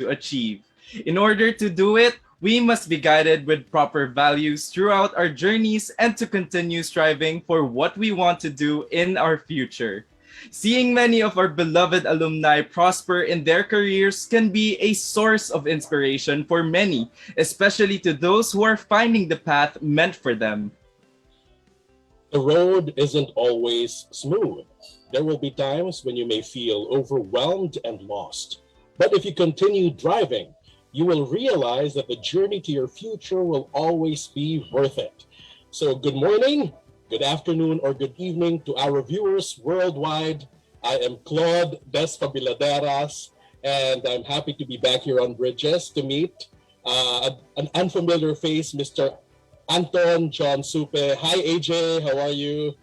to achieve. In order to do it, we must be guided with proper values throughout our journeys and to continue striving for what we want to do in our future. Seeing many of our beloved alumni prosper in their careers can be a source of inspiration for many, especially to those who are finding the path meant for them. The road isn't always smooth. There will be times when you may feel overwhelmed and lost. But if you continue driving, you will realize that the journey to your future will always be worth it. So, good morning, good afternoon, or good evening to our viewers worldwide. I am Claude Desfabiladeras, and I'm happy to be back here on Bridges to meet an unfamiliar face, Mr. Anton John Supe. Hi, AJ. How are you?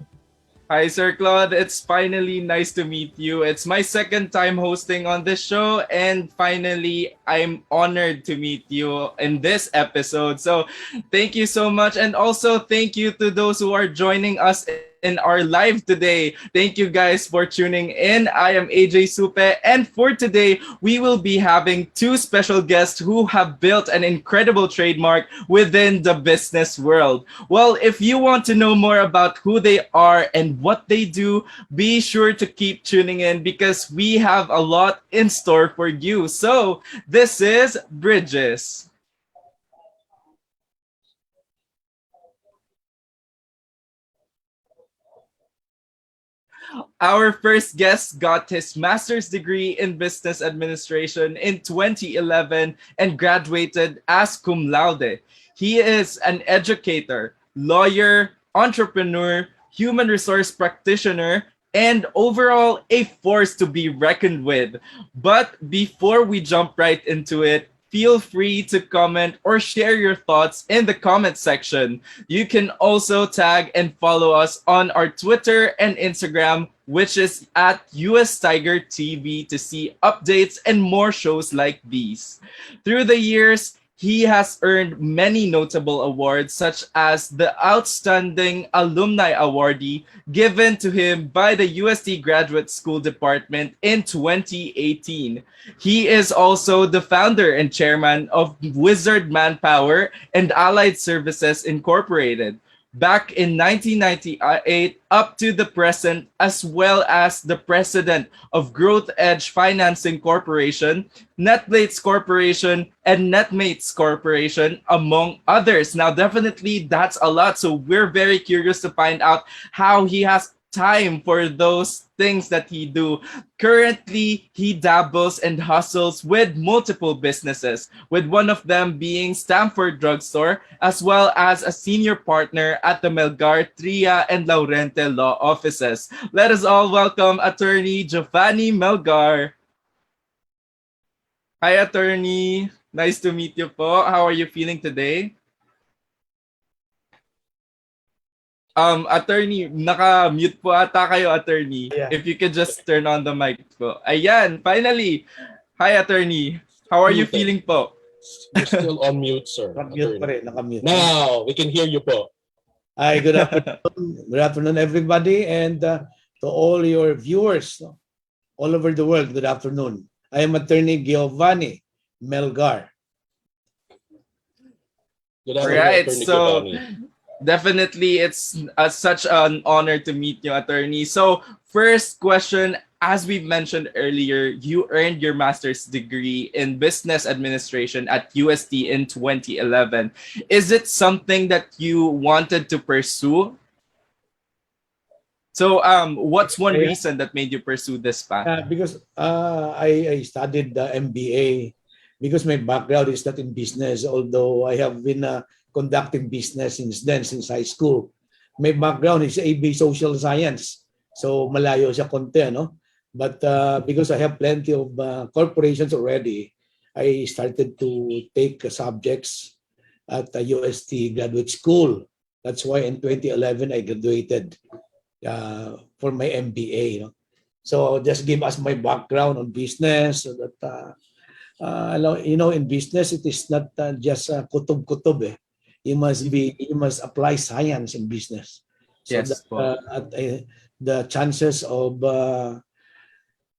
Hi, Sir Claude. It's finally nice to meet you. It's my second time hosting on this show, and finally, I'm honored to meet you in this episode. So, thank you so much. And also, thank you to those who are joining us in our live today. Thank you guys for tuning in. I am AJ Supe, and for today, we will be having two special guests who have built an incredible trademark within the business world. Well, if you want to know more about who they are and what they do, be sure to keep tuning in because we have a lot in store for you. So, this is Bridges. Our first guest got his master's degree in business administration in 2011 and graduated as cum laude. He is an educator, lawyer, entrepreneur, human resource practitioner, and overall a force to be reckoned with. But before we jump right into it, feel free to comment or share your thoughts in the comment section. You can also tag and follow us on our Twitter and Instagram, which is at US Tiger TV, to see updates and more shows like these. Through the years, he has earned many notable awards, such as the Outstanding Alumni Awardee given to him by the UST Graduate School Department in 2018. He is also the founder and chairman of Wizard Manpower and Allied Services Incorporated back in 1998 up to the present, as well as the president of Growth Edge Financing Corporation, NetBlades Corporation, and NetMates Corporation, among others. Now, definitely that's a lot. So we're very curious to find out how he has time for those things that he do. Currently, he dabbles and hustles with multiple businesses, with one of them being Stamford Drugstore, as well as a senior partner at the Melgar, Tria, and Laurente law offices. Let us all welcome attorney Giovanni Melgar. Hi, attorney. Nice to meet you po. How are you feeling today? Attorney, naka-mute po ata kayo, attorney. Yeah. If you could just turn on the mic po. Ayan, finally. Hi, attorney. How are you feeling po? You're still on mute, sir. Naka-mute pa rin, naka-mute. Now, we can hear you po. Hi, good afternoon. Good afternoon, everybody, and to all your viewers all over the world, good afternoon. I am attorney Giovanni Melgar. Good afternoon, Alright, Attorney so Giovanni. definitely it's such an honor to meet you, attorney. So first question, as we mentioned earlier, you earned your master's degree in business administration at UST in 2011. Is it something that you wanted to pursue? So what's one reason that made you pursue this path? Because I studied the MBA because my background is not in business, although I have been conducting business since high school. My background is AB Social Science. So malayo siya konti, no? But because I have plenty of corporations already, I started to take subjects at the UST Graduate School. That's why in 2011 I graduated for my MBA. No? So just give us my background on business so that in business it is not just kutub-kutub. You must apply science in business. So Yes, that, the chances of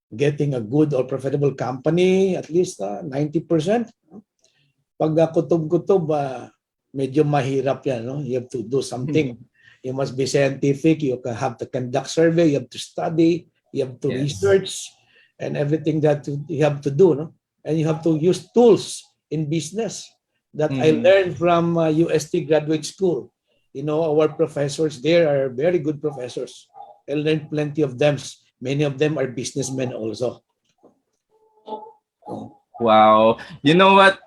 getting a good or profitable company, at least 90%. Pag kutob-kutob, medyo mahirap yan. No? You have to do something. You must be scientific. You have to conduct survey. You have to study. You have to Yes. research and everything that you have to do. No? And you have to use tools in business that I learned from UST Graduate School. You know, our professors there are very good professors. I learned plenty of them. Many of them are businessmen also. Wow. You know what?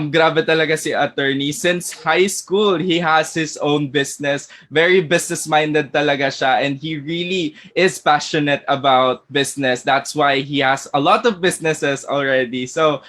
Grabe talaga si attorney. Since high school, he has his own business. Very business-minded talaga siya. And he really is passionate about business. That's why he has a lot of businesses already. So,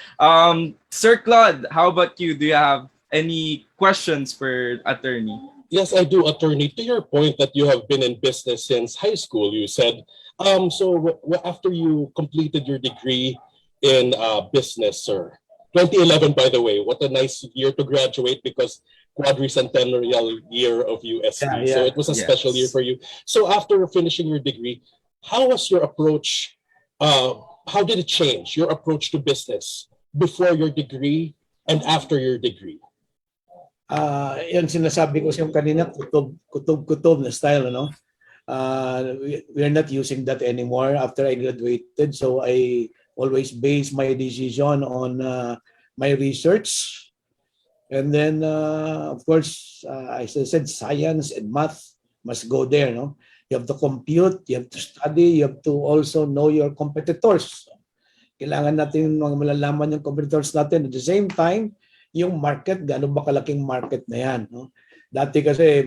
Sir Claude, how about you? Do you have any questions for attorney? Yes, I do, attorney. To your point that you have been in business since high school, you said. After you completed your degree in business, sir, 2011, by the way, what a nice year to graduate because quadricentennial year of UST. Yeah. So it was a special year for you. So after finishing your degree, how was your approach? How did it change your approach to business before your degree and after your degree? Yan sinasabi ko yung kanina, kutob na style, ano? We are not using that anymore after I graduated. So I always base my decision on my research. And then, of course, as I said, science and math must go there. No? You have to compute, you have to study, you have to also know your competitors. Kailangan natin malalaman yung competitors natin. At the same time, yung market, gaano ba kalaking market na yan. No? Dati kasi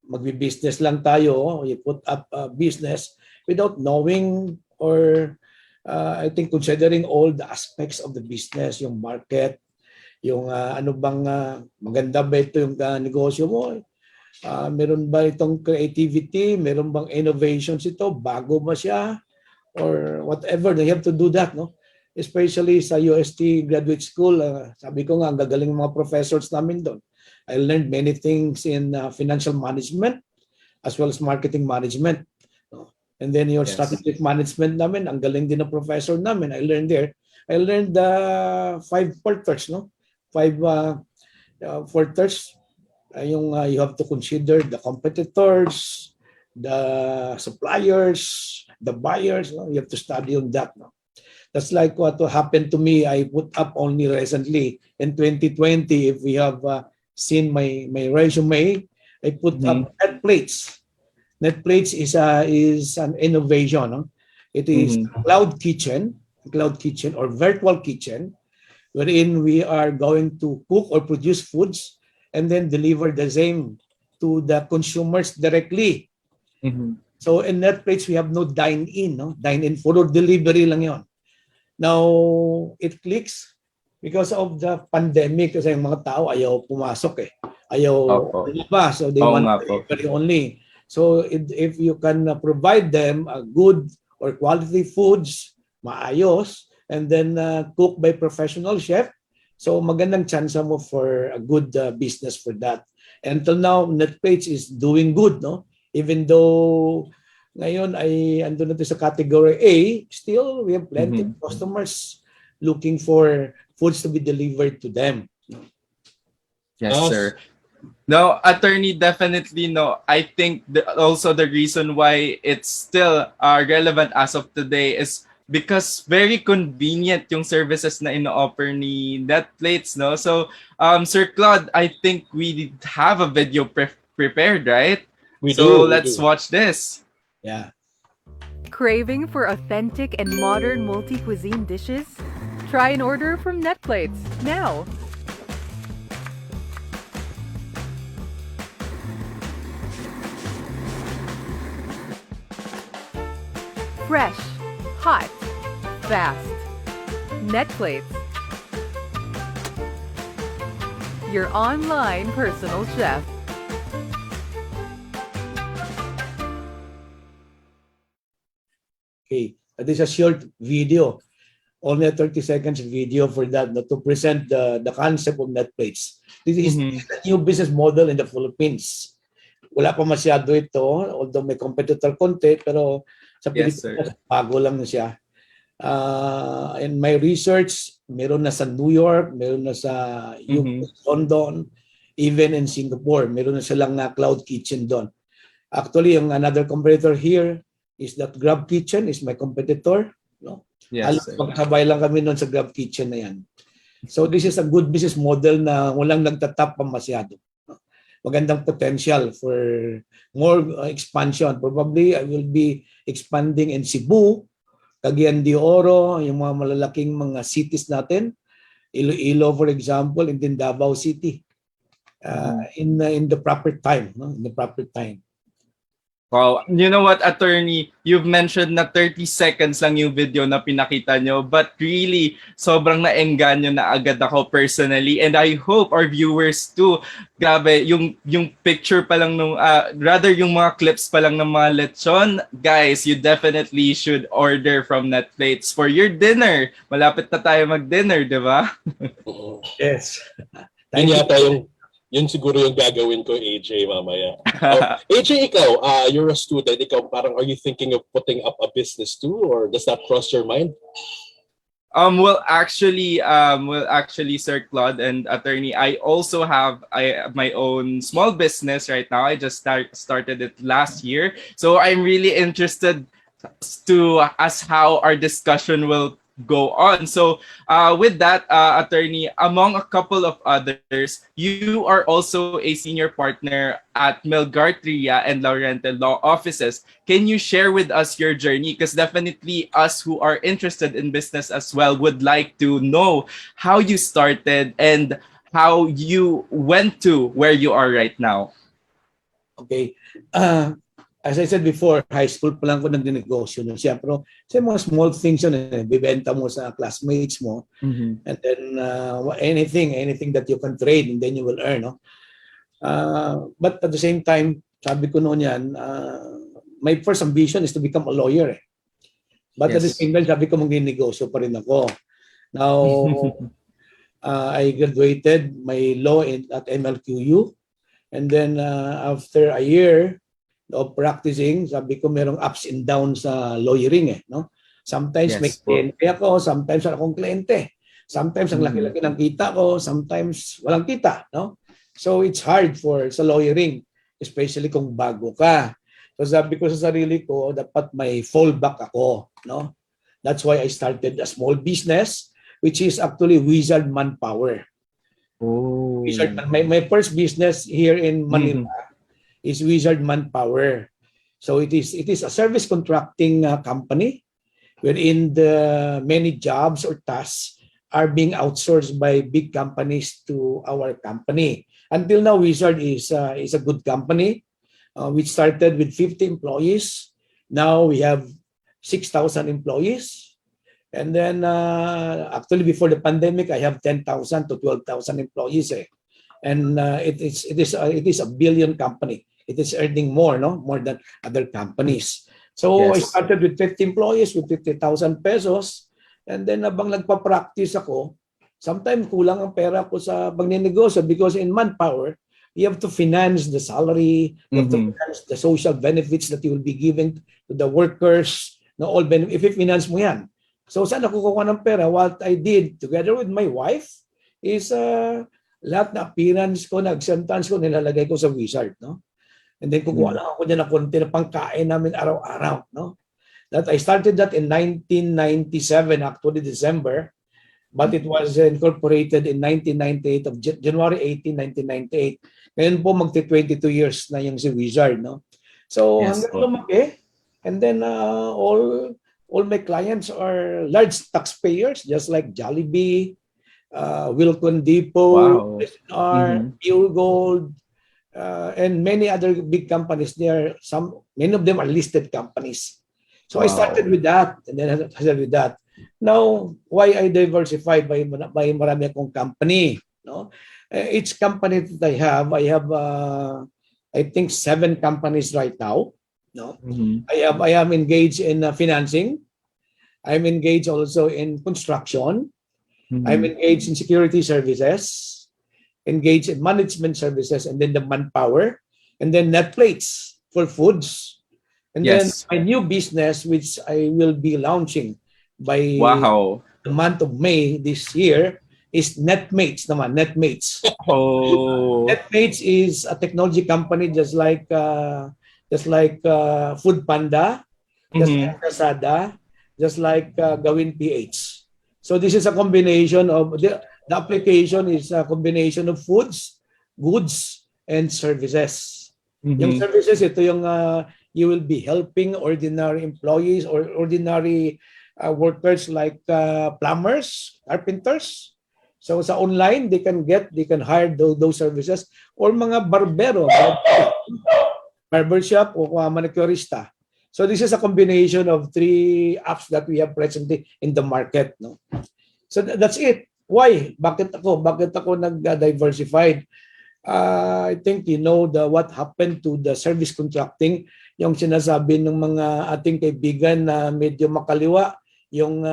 magbi-business lang tayo, you put up a business without knowing or I think considering all the aspects of the business, yung market, yung ano bang maganda ba ito yung negosyo mo, meron ba itong creativity, meron bang innovations ito, bago ba siya, or whatever, you have to do that, no? Especially sa UST Graduate School, sabi ko nga, ang gagaling mga professors namin doon. I learned many things in financial management as well as marketing management. And then your strategic management namin, ang galing din ng professor namin. I learned there. I learned the 5 quarters, no? 5 quarters. You have to consider the competitors, the suppliers, the buyers. No? You have to study on that. No? That's like what happened to me. I put up only recently in 2020. If we have seen my resume, I put up NetPlates. NetPlates is an innovation. No? It is a cloud kitchen or virtual kitchen, wherein we are going to cook or produce foods and then deliver the same to the consumers directly. So in NetPlates, we have no dine-in. No? Dine-in, food or delivery lang yon. Now, it clicks because of the pandemic kasi yung mga tao ayaw pumasok eh. Ayaw pa. So they want delivery only. So if you can provide them a good or quality foods, maayos, and then cooked by professional chef, so magandang chance mo for a good business for that. Until now, NetPlates is doing good, no? Even though ngayon ay ando na sa category A, still we have plenty of customers looking for foods to be delivered to them. Yes, sir. No, attorney, definitely no. I think also the reason why it's still relevant as of today is because very convenient yung services na ino-offer ni NetPlates, no? So, Sir Claude, I think we have a video prepared, right? Let's watch this. Yeah. Craving for authentic and modern multi-cuisine dishes? Try an order from NetPlates now. Fresh, hot, fast. NetPlates. Your online personal chef. Okay, that is a short video, only a 30 seconds video for that, to present the concept of NetPlates. This is a new business model in the Philippines. Wala pa masyado ito, although may competitor konti, pero sa Pilipinas, bago lang na siya. In my research, meron na sa New York, meron na sa UK, London, even in Singapore, meron na silang cloud kitchen doon. Actually, yung another competitor here is that Grab Kitchen is my competitor. No? Yes. Magsabay lang kami noon sa Grab Kitchen na yan. So this is a good business model na walang nagtatap pa masyado. Magandang potential for more expansion. Probably I will be expanding in Cebu, Cagayan de Oro, yung mga malalaking mga cities natin. Iloilo, for example, and then Davao City. In the proper time, no? In the proper time. Wow. You know what, attorney? You've mentioned na 30 seconds lang yung video na pinakita nyo, but really, sobrang naengganyo na agad ako personally. And I hope our viewers too. Grabe, yung picture pa lang nung, rather yung mga clips pa lang ng mga lechon, guys, you definitely should order from Netflix for your dinner. Malapit na tayo mag-dinner, di ba? Yes. Yun yata yun siguro yung gagawin ko, AJ, mamaya. AJ, ikaw, you're a student. Ikaw, parang, are you thinking of putting up a business too? Or does that cross your mind? Well, actually, Sir Claude and attorney, I also have my own small business right now. I just started it last year. So I'm really interested to as how our discussion will go on. So with that, attorney, among a couple of others, you are also a senior partner at Melgar-Tria and Laurente Law Offices. Can you share with us your journey? Because definitely us who are interested in business as well would like to know how you started and how you went to where you are right now. Okay. As I said before, high school pa lang ko nagdinegosyo nun siya. Pero sa mga small things yun, bibenta mo sa classmates mo. And then anything that you can trade and then you will earn. No? But at the same time, sabi ko noon yan, my first ambition is to become a lawyer. But at the same time, sabi ko magdinegosyo pa rin ako. Now, I graduated my law at MLQU. And then after a year of practicing, sabi ko merong ups and downs sa lawyering no? Sometimes may kliyente ako, sometimes akong kliyente. Sometimes ang laki-laki ng kita ko, sometimes walang kita, no? So it's hard sa lawyering, especially kung bago ka. So sabi ko sa sarili ko, dapat may fallback ako, no? That's why I started a small business, which is actually Wizard Manpower. Oh. Wizard, my first business here in Manila is Wizard Manpower. So it is a service contracting company wherein the many jobs or tasks are being outsourced by big companies to our company. Until now, Wizard is a good company. We started with 50 employees. Now we have 6,000 employees. And then actually before the pandemic, I have 10,000 to 12,000 employees. And it is a billion company. It is earning more than other companies. So I started with 50 employees with 50,000 pesos. And then habang nagpa-practice ako, sometimes kulang ang pera ko sa pagninegosyo because in Manpower, you have to finance the salary, you have to finance the social benefits that you will be giving to the workers. All if i-finance mo yan. So saan ako kukuha ng pera? What I did together with my wife is lahat na appearance ko, acceptance ko, nilalagay ko sa Wizard. No? And then kukuha lang ako dyan ng konti na pangkain namin araw-araw. No? That I started that in 1997, actually December, but it was incorporated in 1998 of January 18, 1998. Ngayon po magti-22 years na yung si Wizard. No? So hanggang lumaki. And then all my clients are large taxpayers, just like Jollibee, Wilcon Depot, Pure Gold, and many other big companies. Many of them are listed companies. So I started with that, and then I started with that. Now, why I diversified by marami akong company? No, each company that I have I think 7 companies right now. No, I am engaged in financing. I'm engaged also in construction. I'm engaged in security services, engaged in management services, and then the Manpower, and then Netflix for foods. And then my new business, which I will be launching by Wow. the month of May this year is Netmates naman, Netmates. Oh. Netmates is a technology company just like Food Panda, just Mhm. like Lazada, just like Gawin PH. So this is a combination of the application is a combination of foods, goods, and services. Yung Mhm. services, ito yung you will be helping ordinary employees or ordinary workers like plumbers, carpenters. So sa online, they can hire those services or mga barbero, barbershop o manicurista. So this is a combination of three apps that we have presently in the market. No? So that's it. Why? Bakit ako nag-diversified? I think you know what happened to the service contracting, yung sinasabi ng mga ating kaibigan na medyo makaliwa, yung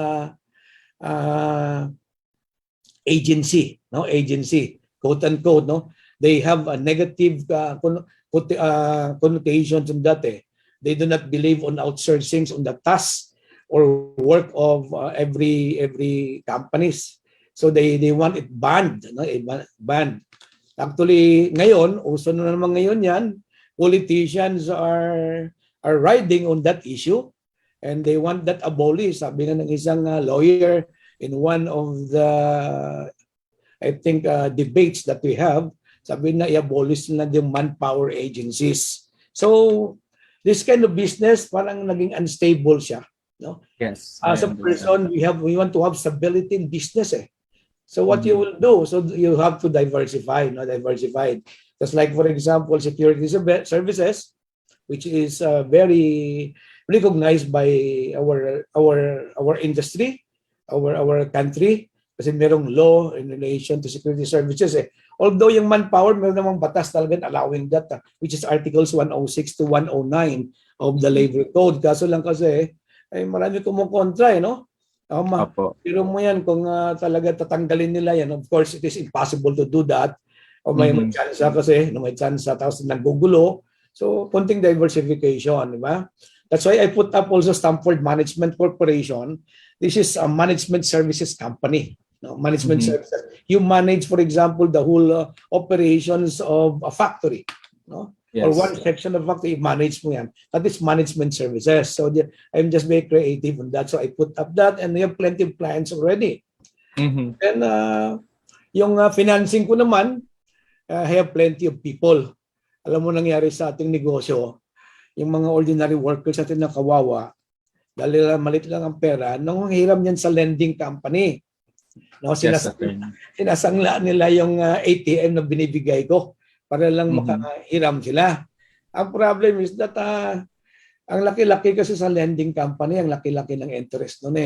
agency, no? Agency, quote unquote, no? They have a negative connotation on that. They do not believe on outsourcing on the task or work of every companies. So they want it banned, no? Banned. Actually, ngayon, uso na naman ngayon yan, politicians are riding on that issue and they want that abolished. Sabi nga ng isang lawyer in one of the, I think, debates that we have, sabi na i-abolish na yung manpower agencies. So, this kind of business, parang naging unstable siya. No? Yes. As I a understand. person, we want to have stability in business. So what you will do, so you have to diversify, no? Diversify. Just like, for example, security services, which is very recognized by our industry, our country, kasi merong law in relation to security services. Although yung manpower, meron namang batas talaga allowing that, which is Articles 106 to 109 of the Labor Code. Kaso lang kasi, ay marami kumukontra, no? Apo. Pero mo yan kung talaga tatanggalin nila yan. Of course, it is impossible to do that. O may chance kasi, may chance tapos naggugulo. So, konting diversification, di ba? That's why I put up also Stamford Management Corporation. This is a management services company. No? Management services. You manage, for example, the whole operations of a factory. No? Yes. Or one section of factory, manage mo yan. That is management services. So I'm just very creative on that. So I put up that and we have plenty of clients already. Mhm. And yung financing ko naman, I have plenty of people. Alam mo nangyari sa ating negosyo, yung mga ordinary workers natin na kawawa, dahil malit lang ang pera, nanghiram yan sa lending company. No, sinasangla nila yung ATM na binibigay ko para lang makahiram sila. Ang problem is that ang laki-laki kasi sa lending company, ang laki-laki ng interest nun .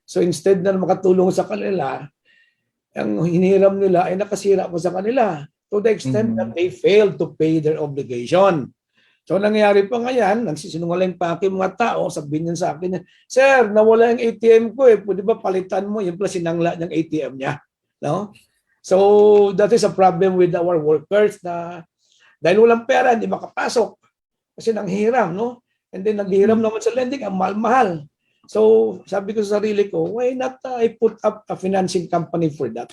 So instead na makatulong sa kanila, ang hiniram nila ay nakasira pa sa kanila to the extent that they failed to pay their obligation. So nangyayari pa ngayon, nagsisinungaling pa aking mga tao, sabihin niya sa akin, "Sir, nawala yung ATM ko pwede ba palitan mo?" Yung pala sinangla ng ATM niya. No? So that is a problem with our workers na dahil walang pera, hindi makapasok. Kasi nanghiram, no? And then naghiram naman sa lending, ang mahal-mahal. So sabi ko sa sarili ko, why not I put up a financing company for that?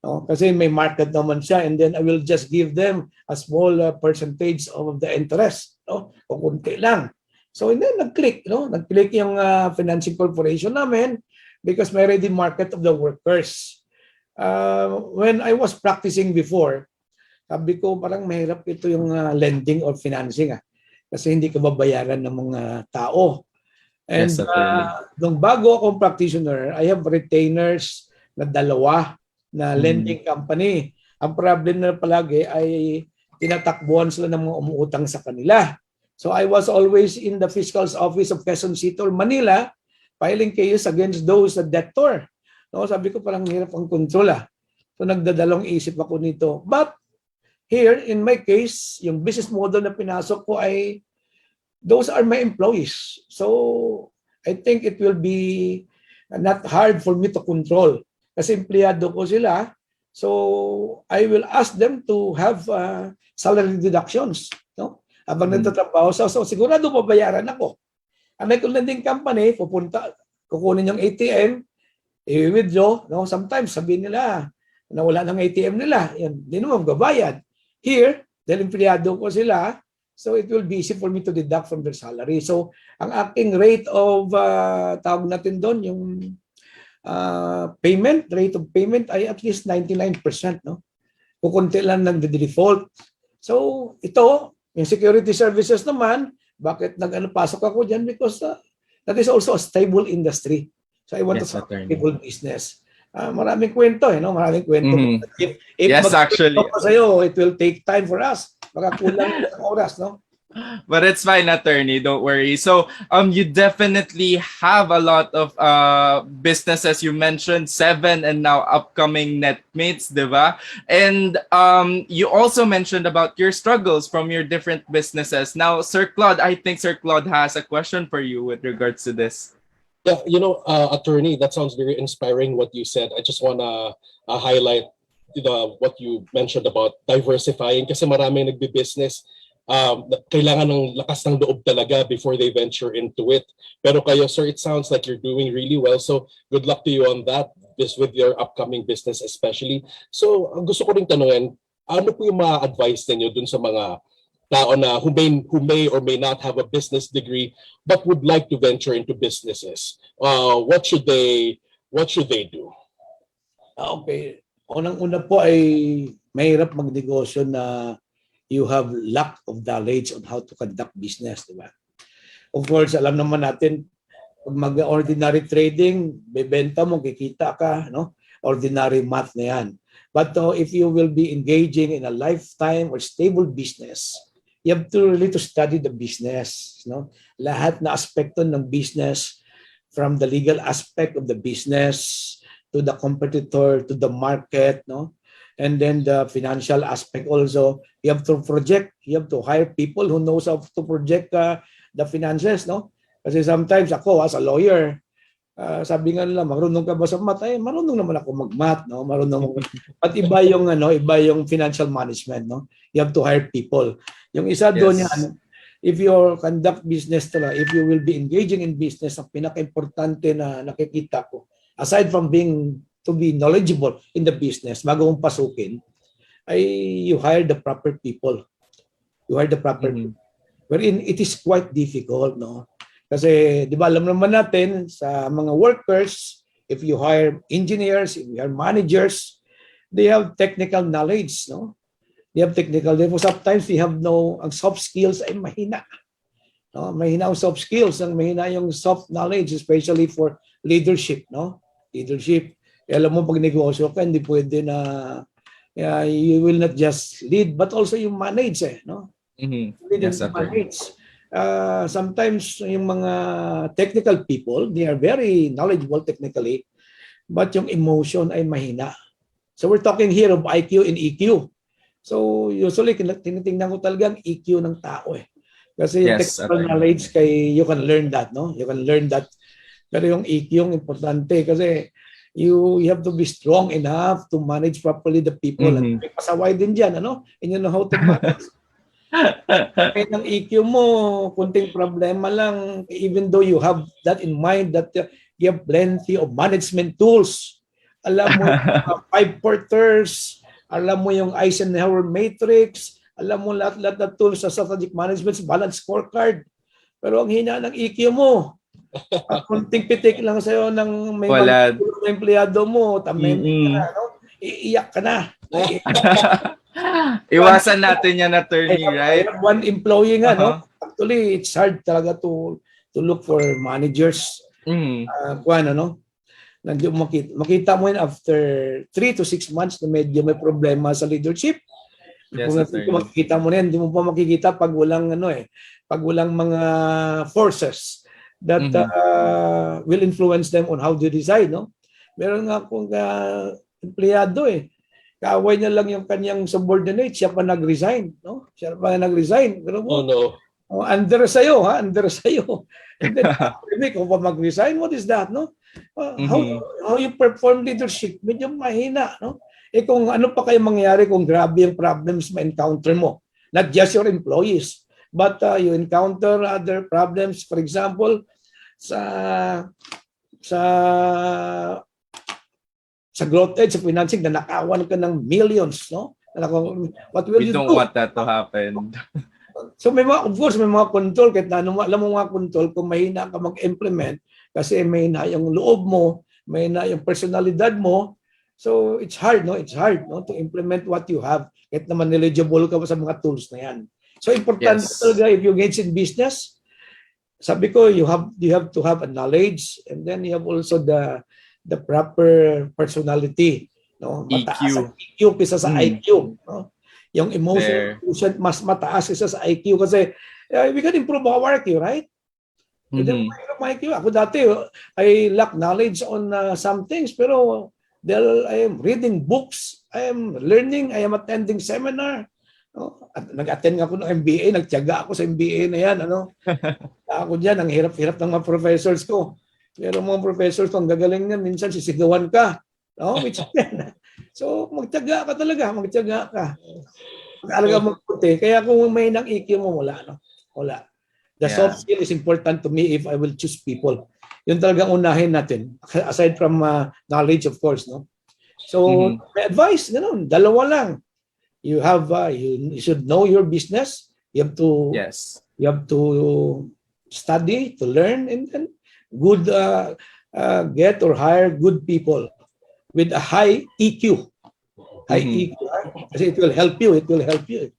No? Kasi may market naman siya and then I will just give them a small percentage of the interest. No? O kunti lang. So and then nag-click. No? Nag-click yung financing corporation namin because may ready market of the workers. When I was practicing before, sabi ko parang mahirap ito yung lending or financing kasi hindi ka babayaran ng mga tao. And Yes, nung bago akong practitioner, I have retainers na 2 na lending company. Ang problem na palagi ay tinatakbuhan sila ng mga umuutang sa kanila. So I was always in the fiscal's office of Quezon City or Manila filing case against those debtor. No, sabi ko parang hirap ang control So nagdadalawang isip ako nito. But here in my case, yung business model na pinasok ko ay those are my employees. So I think it will be not hard for me to control. Kasi empleyado ko sila. So I will ask them to have salary deductions. No? Habang nagtatrabaho. So sigurado pabayaran ako. Ang lending company, pupunta, kukunin yung ATM, i-withdraw, no? Sometimes sabihin nila na wala ng ATM nila, yan, di naman gabayad. Here, dahil empleyado ko sila, so it will be easy for me to deduct from their salary. So, ang aking rate of, tawag natin doon, yung rate of payment ay at least 99%, no? Kukunti lang ng default. So, ito, yung security services naman, bakit pasok ako dyan? Because that is also a stable industry. So, I want Yes, to attorney. stable business. Maraming kwento, no? Maraming kwento. If Yes, actually. sa'yo, it will take time for us. Baka kulang ng oras, no? But it's fine, attorney. Don't worry. So, you definitely have a lot of businesses. You mentioned 7 and now upcoming netmates, diba? And you also mentioned about your struggles from your different businesses. Now, Sir Claude, I think Sir Claude has a question for you with regards to this. Yeah, attorney, that sounds very inspiring what you said. I just want to highlight what you mentioned about diversifying kasi maraming nagbi-business. Kailangan ng lakas ng loob talaga before they venture into it. Pero kayo, sir, it sounds like you're doing really well. So good luck to you on that, with your upcoming business especially. So gusto ko rin tanungin, ano po yung mga advice ninyo dun sa mga tao na who may or may not have a business degree but would like to venture into businesses? What should they do? Okay. Unang-una po ay mahirap magnegosyo na you have lack of knowledge on how to conduct business, di ba? Of course, alam naman natin, pag mag-ordinary trading, bebenta mo, kikita ka, no? Ordinary math na yan. But if you will be engaging in a lifetime or stable business, you have to really to study the business, no? Lahat na aspekto ng business, from the legal aspect of the business to the competitor, to the market, no? And then the financial aspect also. You have to project, you have to hire people who knows how to project the finances, no? Kasi sometimes ako as a lawyer, sabi nga nila, marunong ka ba sa math? Ay, marunong naman ako mag-math, no? Marunong. At iba yung financial management, no? You have to hire people. Yung isa doon yan, if you conduct business if you will be engaging in business, ang pinaka-importante na nakikita ko, aside from to be knowledgeable in the business, bago mong pasukin, ay you hire the proper people. You hire the proper people. Wherein it is quite difficult, no? Kasi, di ba, alam naman natin sa mga workers, if you hire engineers, if you hire managers, they have technical knowledge, no? They have technical knowledge. Sometimes they have ang soft skills ay mahina. No? Mahina ang soft skills, ang mahina yung soft knowledge, especially for leadership, no? Leadership. Alam mo, pag negosyo ka, hindi pwede na you will not just lead, but also you manage, no? Yes, manage. Sometimes yung mga technical people, they are very knowledgeable technically, but yung emotion ay mahina. So we're talking here of IQ and EQ. So usually, tinitingnan ko talaga ang EQ ng tao eh. Kasi yung technical knowledge, you can learn that, no? You can learn that. Pero yung EQ yung importante kasi you have to be strong enough to manage properly the people. At may pasaway din dyan, ano? And you know how to manage. Kaya ng EQ mo, kunting problema lang, even though you have that in mind that you have plenty of management tools. Alam mo yung 5 porters, alam mo yung Eisenhower matrix, alam mo lahat na tools sa strategic management, balance scorecard. Pero ang hina ng EQ mo, kunting pitik lang sa'yo ng may empleyado mo, tamay ka, no? Iiyak ka na. Iwasan natin yan, attorney, right? One employee nga, no? Actually, it's hard talaga to look for managers. Makita mo yun after 3 to 6 months na medyo may problema sa leadership. Yes, makikita mo na yan, hindi mo pa makikita pag walang pag walang mga forces that will influence them on how they decide, no? Meron nga akong empleyado kaaway niya lang yung kanyang subordinate, siya pa nag-resign, no? Siya pa nag-resign. Pero under sa'yo, ha? Under sa'yo. And then, kung pa mag-resign, what is that, no? How you perform leadership? Medyo mahina, no? Kung ano pa kayo mangyari kung grabe yung problems ma-encounter mo. Not just your employees, but you encounter other problems. For example, sa sa growth edge, sa financing, na nakawan ka ng millions, no? What will We you don't do? want that to happen. So may mga, of course, may mga control, kahit na alam mo mga control, kung mahina ka mag-implement, kasi mahina yung loob mo, mahina yung personalidad mo, so it's hard, no? It's hard, no, to implement what you have, kahit naman eligible ka sa mga tools na yan. So important Yes. talaga if you engage in business, sabi ko, you have to have a knowledge, and then you have also the proper personality, no? Mataas EQ. ang EQ kaysa sa Mm. IQ, no? Yung emotional There. quotient mas mataas kaysa sa IQ kasi we can improve our IQ, right? We can Mhm. improve my IQ. Ako dati, I lack knowledge on some things, pero I am reading books, I am learning, I am attending seminar. No? At nag-attend ako ng MBA, nagtiyaga ako sa MBA na yan. Ano? Ako dyan, ang hirap-hirap ng mga professors ko. Pero mga professors ko, ang gagaling niyan, minsan sisigawan ka. No? So, magtiyaga ka talaga, magtiyaga ka. Pag-alaga mo puti. Kaya kung may nang EQ mo, wala. No? Wala. The Yeah. soft skill is important to me if I will choose people. Yun talagang unahin natin. Aside from knowledge, of course. No? So, my advice, ganun, dalawa lang. You have, you should know your business. You have to Yes. You have to study, to learn, and then get or hire good people with a high EQ. High Mhm. EQ. Kasi it will help you. It will help you.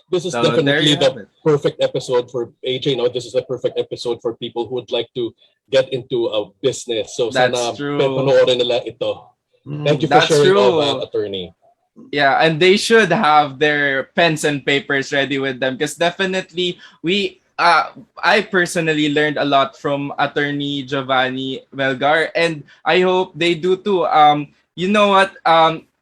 This is So there definitely you have the it. perfect episode for AJ. No, this is a perfect episode for people who would like to get into a business. So That's sana true. panoorin nila ito. Thank you for That's sharing all true. that, attorney. Yeah, and they should have their pens and papers ready with them because definitely I personally learned a lot from attorney Giovanni Melgar, and I hope they do too. You know what?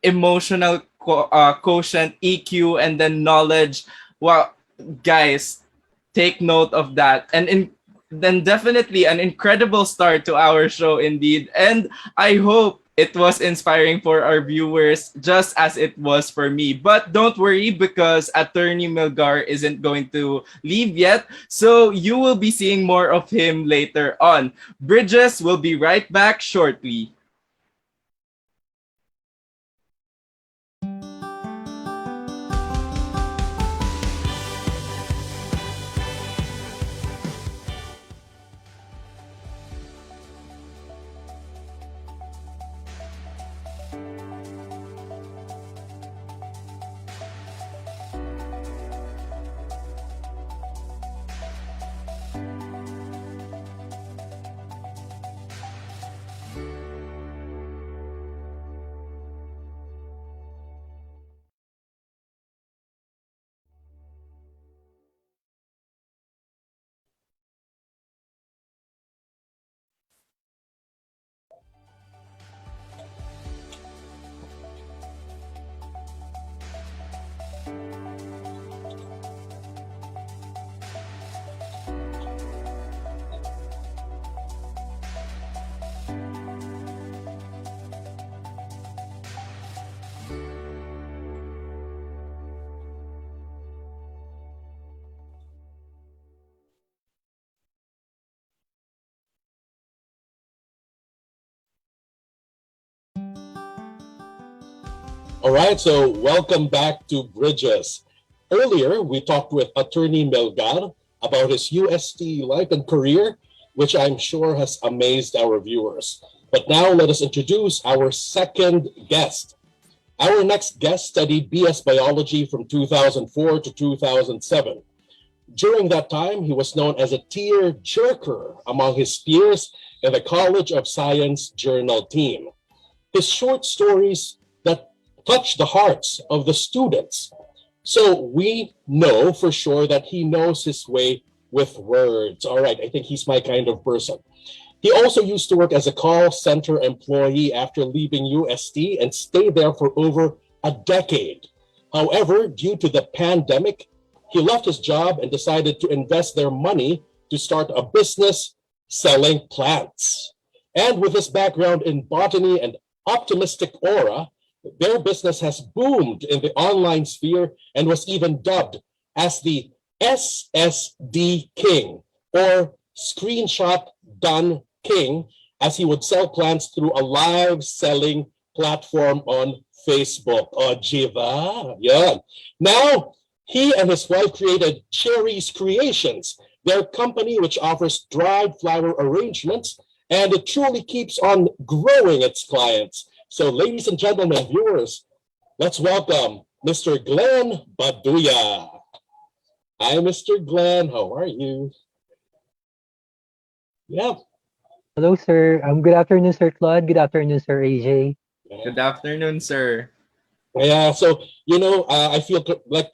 Emotional quotient, EQ, and then knowledge. Well, guys, take note of that, and then definitely an incredible start to our show indeed, and I hope it was inspiring for our viewers just as it was for me. But don't worry because attorney Melgar isn't going to leave yet, so you will be seeing more of him later on. Bridges will be right back shortly. All right, so welcome back to Bridges. Earlier, we talked with attorney Melgar about his UST life and career, which I'm sure has amazed our viewers. But now let us introduce our second guest. Our next guest studied BS Biology from 2004 to 2007. During that time, he was known as a tear jerker among his peers in the College of Science Journal team. His short stories that touch the hearts of the students. So we know for sure that he knows his way with words. All right, I think he's my kind of person. He also used to work as a call center employee after leaving UST and stayed there for over a decade. However, due to the pandemic, he left his job and decided to invest their money to start a business selling plants. And with his background in botany and optimistic aura, their business has boomed in the online sphere and was even dubbed as the SSD King, or Screenshot Done king as he would sell plants through a live selling platform on Facebook. Oh, Jiva. Yeah. Now, he and his wife created Cherry's Creations, their company which offers dried flower arrangements, and it truly keeps on growing its clients. So, ladies and gentlemen, viewers, let's welcome Mr. Glenn Baduya. Hi, Mr. Glenn. How are you? Yeah. Hello, sir. Good afternoon, Sir Claude. Good afternoon, Sir AJ. Good afternoon, sir. Yeah, so I feel like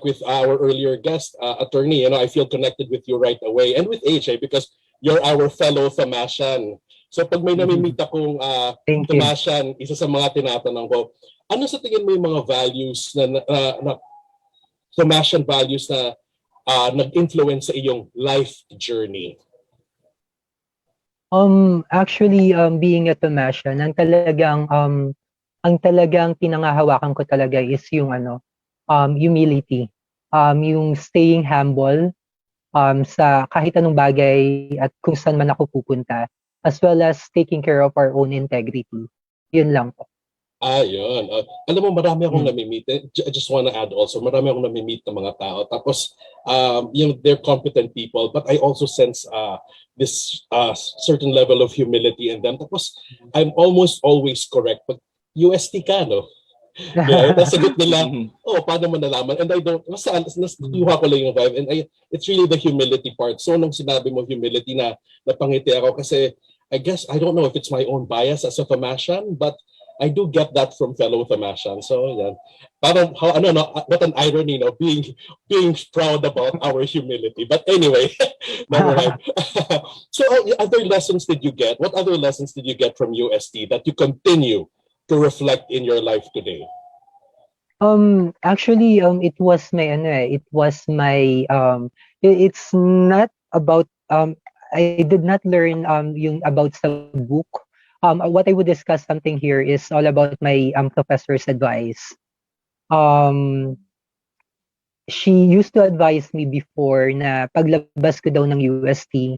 with our earlier guest, attorney, I feel connected with you right away, and with AJ because you're our fellow Thamasian. So pag may namimit akong Thank you. Thamasian, isa sa mga tinatanong ko, ano sa tingin mo yung mga values na Thamasian values na nag-influence sa iyong life journey? Actually, being a Thamasian, ang talagang pinangahawakan ko talaga is yung humility. Yung staying humble sa kahit anong bagay at kung saan man ako pupunta, as well as taking care of our own integrity. Yun lang po. Yun. Alam mo, marami akong namimit. I just want to add also, marami akong namimit ng mga tao. Tapos, they're competent people, but I also sense this certain level of humility in them. Tapos, I'm almost always correct. Pag UST ka, no? Yeah, nasagot nila, paano mo nalaman? And I don't, nakuha ko lang yung vibe. And it's really the humility part. So, nung sinabi mo humility na napangiti ako kasi I guess, I don't know if it's my own bias as a Thamasian, but I do get that from fellow Thamasians. So, yeah. Parang, what an irony, being proud about our humility. But anyway, never mind. So, other lessons did you get? What other lessons did you get from UST that you continue to reflect in your life today? Actually, it was it's not about, I did not learn yung about sa book. What I would discuss something here is all about my professor's advice. She used to advise me before na paglabas ko daw ng UST,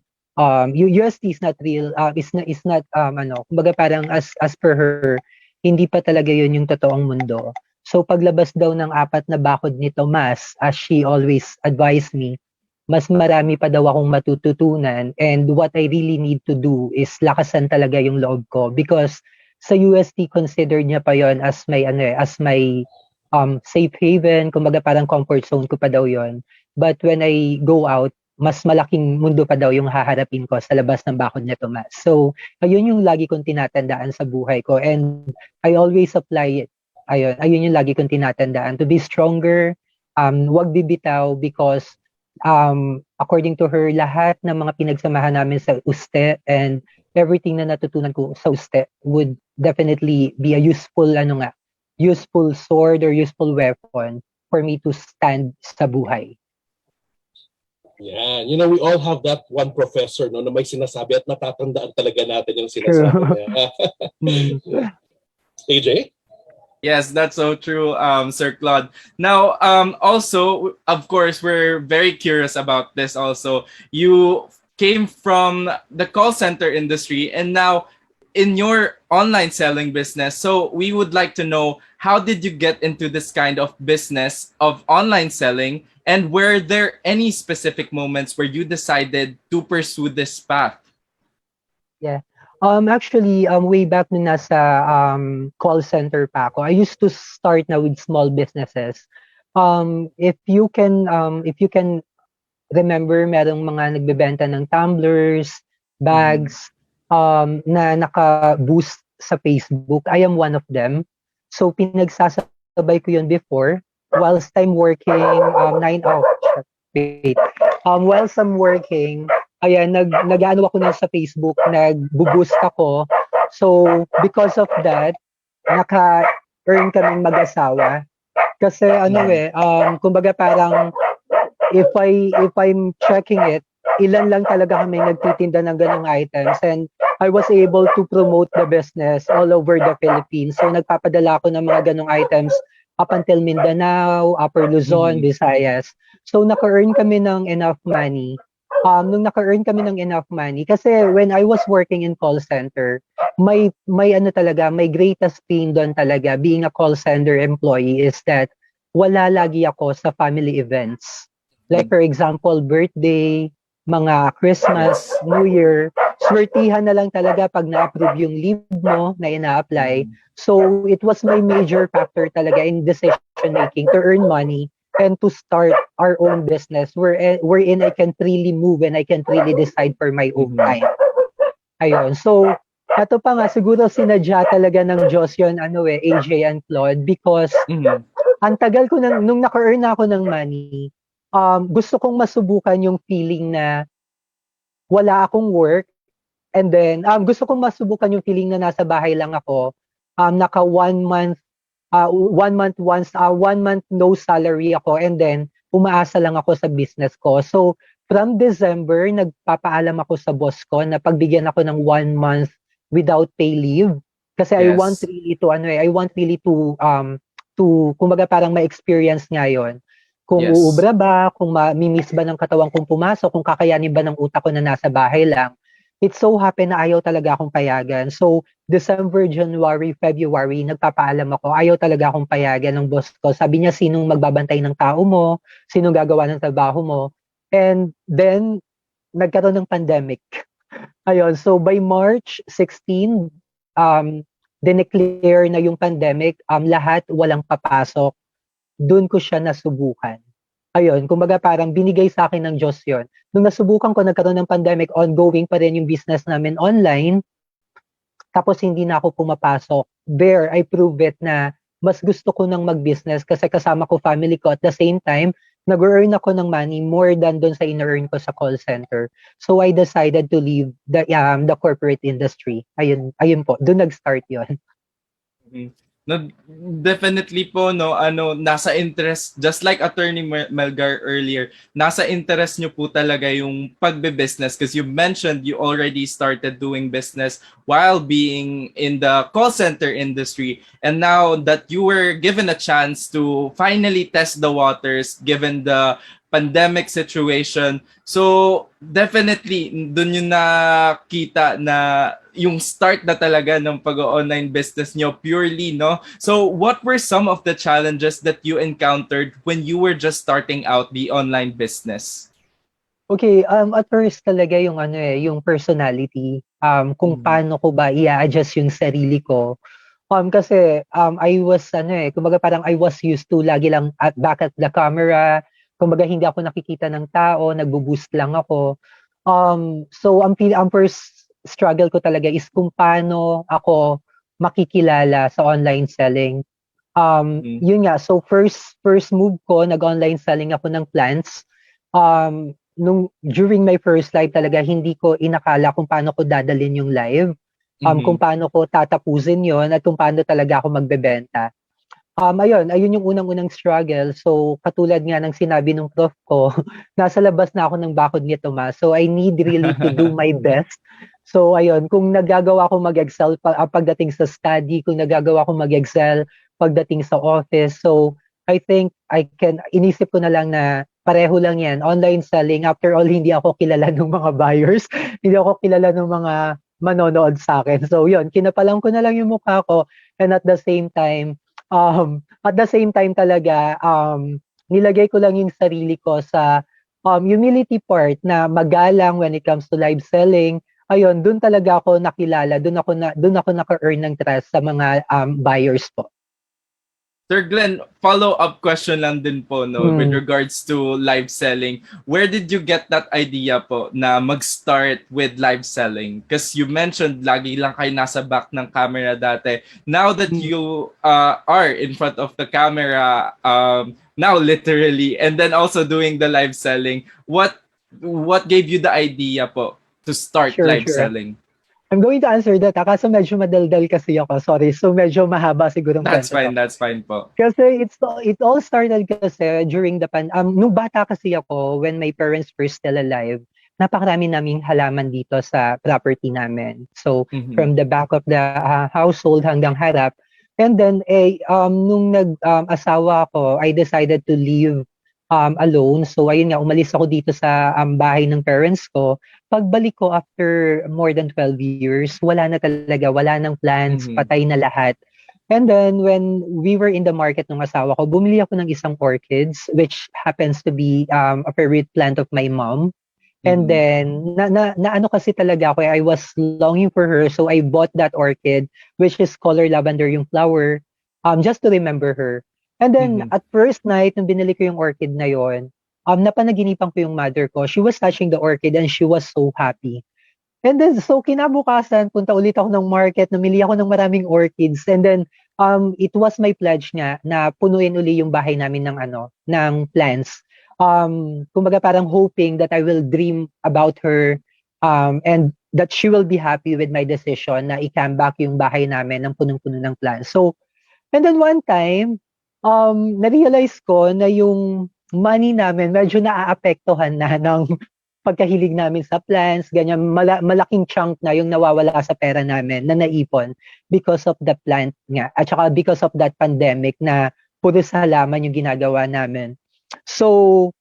UST is not real, is not kumbaga parang as per her, hindi pa talaga yun yung totoong mundo. So paglabas daw ng 4 na bakod ni Tomas, as she always advised me, mas marami pa daw akong matututunan, and what I really need to do is lakasan talaga yung loob ko, because sa UST considered niya pa yon as my safe haven, kumbaga parang comfort zone ko pa daw yon. But when I go out, mas malaking mundo pa daw yung haharapin ko sa labas ng bakod ni Tomas. So ayun yung lagi kong tinatandaan sa buhay ko, and I always apply it. Ayun yung lagi kong tinatandaan, to be stronger, wag bibitaw, because according to her, lahat ng mga pinagsamahan namin sa USTE and everything na natutunan ko sa USTE would definitely be a useful sword or useful weapon for me to stand sa buhay. Yeah, we all have that one professor na may sinasabi at natatandaan talaga natin yung sinasabi niya. AJ? Yes, that's so true, Sir Claude. Now, also, of course, we're very curious about this also. You came from the call center industry and now in your online selling business. So we would like to know, how did you get into this kind of business of online selling? And were there any specific moments where you decided to pursue this path? Yeah. Actually, way back nung nasa call center pa ako, I used to start na with small businesses. If you can remember, merong mga nagbebenta ng tumblers, bags, na naka-boost sa Facebook. I am one of them. So pinagsasabay ko yun before whilst I'm working whilst I'm working, ayan, nag-ano ako na sa Facebook, nag-boost ako. So, because of that, naka-earn kaming mag-asawa. Kasi kumbaga parang, if I'm checking it, ilan lang talaga kami nagtitinda ng ganong items, and I was able to promote the business all over the Philippines. So, nagpapadala ako ng mga ganong items up until Mindanao, Upper Luzon, Visayas. So, naka-earn kami ng enough money nung naka-earn kami ng enough money. Kasi when I was working in call center, may ano talaga, may greatest pain doon talaga, being a call center employee, is that wala lagi ako sa family events. Like for example, birthday, mga Christmas, Yes. New Year, swertihan na lang talaga pag na-approve yung leave mo na ina-apply. So it was my major factor talaga in decision making to earn money and to start our own business wherein I can freely move and I can freely decide for my own time. Ayun. So, ito pa nga, siguro sinadya talaga ng Diyos yun, AJ and Claude, because Mhm. ang tagal ko nung naka-earn na ako ng money, gusto kong masubukan yung feeling na wala akong work, and then gusto kong masubukan yung feeling na nasa bahay lang ako, naka 1 month, 1 month once, 1 month no salary ako, and then umaasa lang ako sa business ko. So from December, nagpapaalam ako sa boss ko na pagbigyan ako ng 1 month without pay leave, kasi I Yes. want really to kumbaga parang ma-experience nga yun. Kung Yes. uubra ba, kung mimiss ba ng katawan kong pumasok, kung kakayanin ba ng utak ko na nasa bahay lang. It so happen na ayaw talaga akong payagan. So, December, January, February, nagpapaalam ako. Ayaw talaga akong payagan ng boss ko. Sabi niya, sinong magbabantay ng tao mo? Sinong gagawa ng trabaho mo? And then, nagkaroon ng pandemic. Ayun, so by March 16, dineclare na yung pandemic, lahat walang papasok. Doon ko siya nasubukan. Ayun, kumbaga parang binigay sa akin ng Diyos yon. Nung nasubukan ko, nagkaroon ng pandemic, ongoing pa rin yung business namin online, tapos hindi na ako pumapasok. There, I prove it na mas gusto ko nang mag-business kasi kasama ko family ko. At the same time, nag-earn ako ng money more than doon sa in-earn ko sa call center. So I decided to leave the corporate industry. Ayun po, doon nag-start yon. Mhm. No, definitely po, no, nasa interest, just like Attorney Melgar earlier, nasa interest nyo po talaga yung pagbe-business, because you mentioned you already started doing business while being in the call center industry, and now that you were given a chance to finally test the waters given the pandemic situation, so definitely dun yung nakita na yung start na talaga ng pag-online business nyo purely, no? So what were some of the challenges that you encountered when you were just starting out the online business? Okay, at first talaga yung yung personality, kung paano ko ba i-adjust yung sarili ko. Kasi I was kumbaga parang I was used to lagi lang back at the camera, kumbaga hindi ako nakikita ng tao, nagbo-boost lang ako. So ang first struggle ko talaga is kung paano ako makikilala sa online selling. Yun nga, so first move ko, nag-online selling ako ng plants. During my first live talaga, hindi ko inakala kung paano ko dadalin yung live, kung paano ko tatapusin yon at kung paano talaga ako magbebenta. Ayun yung unang-unang struggle. So, katulad nga ng sinabi ng prof ko, nasa labas na ako ng bakod ni Tomas. So, I need really to do my best. So, ayun, kung nagagawa ko mag-excel pagdating sa study, kung nagagawa ko mag-excel pagdating sa office. So, I think inisip ko na lang na pareho lang yan. Online selling, after all, hindi ako kilala ng mga buyers. Hindi ako kilala ng mga manonood sa akin. So, yun, kinapalang ko na lang yung mukha ko. And at the same time talaga, nilagay ko lang yung sarili ko sa humility part na magalang when it comes to live selling. Ayun, doon talaga ako nakilala, doon ako naka-earn ng trust sa mga buyers po. Sir Glenn, follow-up question lang din po, no, with regards to live selling. Where did you get that idea po na mag-start with live selling? Because you mentioned lagi lang kayo nasa back ng camera dati. Now that you are in front of the camera, now literally, and then also doing the live selling, what gave you the idea po to start live selling? I'm going to answer that, kaso medyo madaldal kasi ako. Sorry. So medyo mahaba siguro. That's fine po. Kasi it all started kasi during the nung bata kasi ako, when my parents were still alive, napakarami naming halaman dito sa property namin. So from the back of the household hanggang harap. And then nung nag-asawa ako, I decided to leave alone. So ayun nga, umalis ako dito sa bahay ng parents ko. Pagbalik ko after more than 12 years, wala na talaga, wala nang plants, Mhm. patay na lahat. And then when we were in the market ng asawa ko, bumili ako ng isang orchids, which happens to be a favorite plant of my mom. And Mhm. then, na ano kasi talaga ako, I was longing for her, so I bought that orchid, which is color lavender yung flower, just to remember her. And then, Mhm. at first night, nung binili ko yung orchid na yon, napanaginipan ko yung mother ko. She was touching the orchid and she was so happy. And then, so kinabukasan, punta ulit ako ng market, namili ako ng maraming orchids. And then, it was my pledge nga na punuin uli yung bahay namin ng ng plants. Kumbaga parang hoping that I will dream about her, and that she will be happy with my decision na i-come back yung bahay namin ng punong-puno ng plants. So, and then one time, na-realize ko na yung money namin medyo naaapektuhan na ng pagkahilig namin sa plants, ganyan, malaking chunk na yung nawawala sa pera namin na naipon because of the plant nga. At saka because of that pandemic na puro sa halaman yung ginagawa namin. So,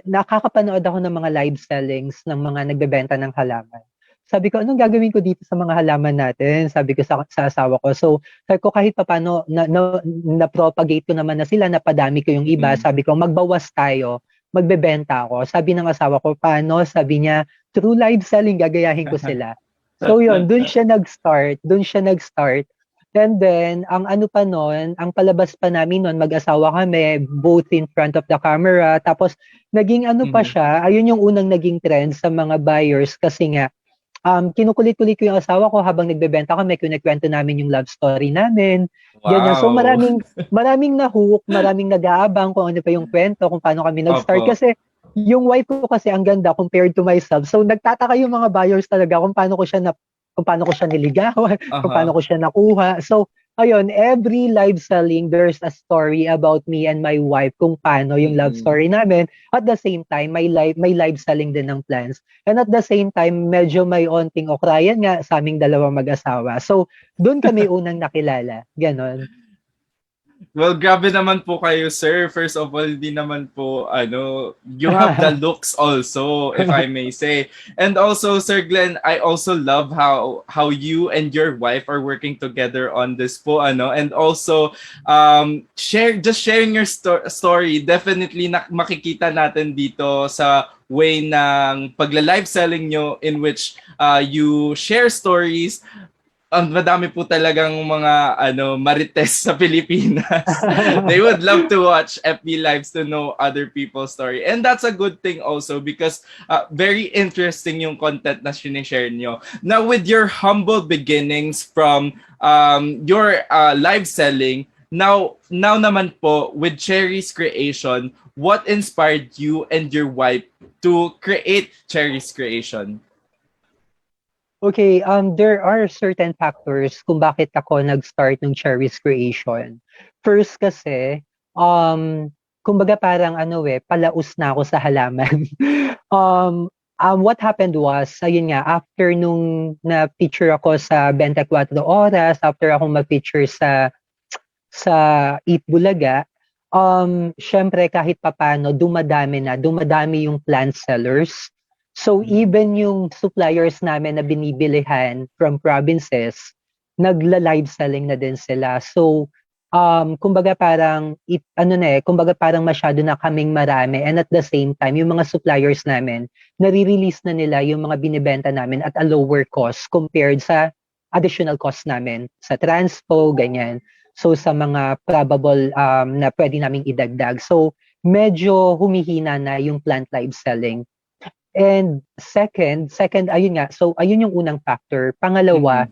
nakakapanood ako ng mga live sellings ng mga nagbebenta ng halaman. Sabi ko, anong gagawin ko dito sa mga halaman natin? Sabi ko sa asawa ko. So, sabi ko kahit paano, na-propagate ko naman na sila, napadami ko yung iba. Mhm. Sabi ko, magbawas tayo, magbebenta ako. Sabi ng asawa ko, paano? Sabi niya, through live selling, gagayahin ko sila. So yun, dun siya nag-start. And then, ang ano pa nun, ang palabas pa namin nun, mag-asawa kami, both in front of the camera. Tapos, naging ano pa Mhm. siya, ayun yung unang naging trend sa mga buyers kasi nga, kinukulit-kulit ko yung asawa ko habang nagbebenta kami, kinukwento namin yung love story namin, ganyan. So Wow. maraming na-hook, maraming nag-aabang kung ano pa yung kwento, kung paano kami nag-start. Opo. Kasi yung wife ko kasi ang ganda compared to myself. So nagtataka yung mga buyers talaga kung paano ko siya niligawan, kung paano Aha. ko siya nakuha. So ayun, every live selling, there's a story about me and my wife kung paano yung love Mhm. story namin. At the same time, may live selling din ng plants. And at the same time, medyo may onting okrayan nga sa aming dalawang mag-asawa. So, doon kami unang nakilala. Ganon. Well, grabe naman po kayo, sir. First of all, hindi naman po, you have the looks also, if I may say. And also, Sir Glenn, I also love how you and your wife are working together on this po, and also, sharing your story, definitely makikita natin dito sa way ng pagla-live selling nyo in which you share stories. Ang madami po talagang mga marites sa Pilipinas. They would love to watch FB Lives to know other people's story. And that's a good thing also because very interesting yung content na sinishare nyo. Now with your humble beginnings from your live selling, now naman po with Cherry's Creation, what inspired you and your wife to create Cherry's Creation? Okay, there are certain factors kung bakit ako nag-start ng Cherry's Creation. First kasi, kumbaga parang palaus na ako sa halaman. What happened was, ayun nga, after nung na-feature ako sa 24 Oras, after akong ma-feature sa Eat Bulaga, syempre kahit papano, dumadami yung plant sellers. So even yung suppliers namin na binibilihan from provinces, nagla-live selling na din sila. So kumbaga parang kumbaga parang masyado na kaming marami, and at the same time yung mga suppliers namin nare-release na nila yung mga binibenta namin at a lower cost compared sa additional cost namin sa transpo, ganyan. So sa mga probable na pwede naming idagdag. So medyo humihina na yung plant live selling. And second, ayun nga. So, ayun yung unang factor. Pangalawa,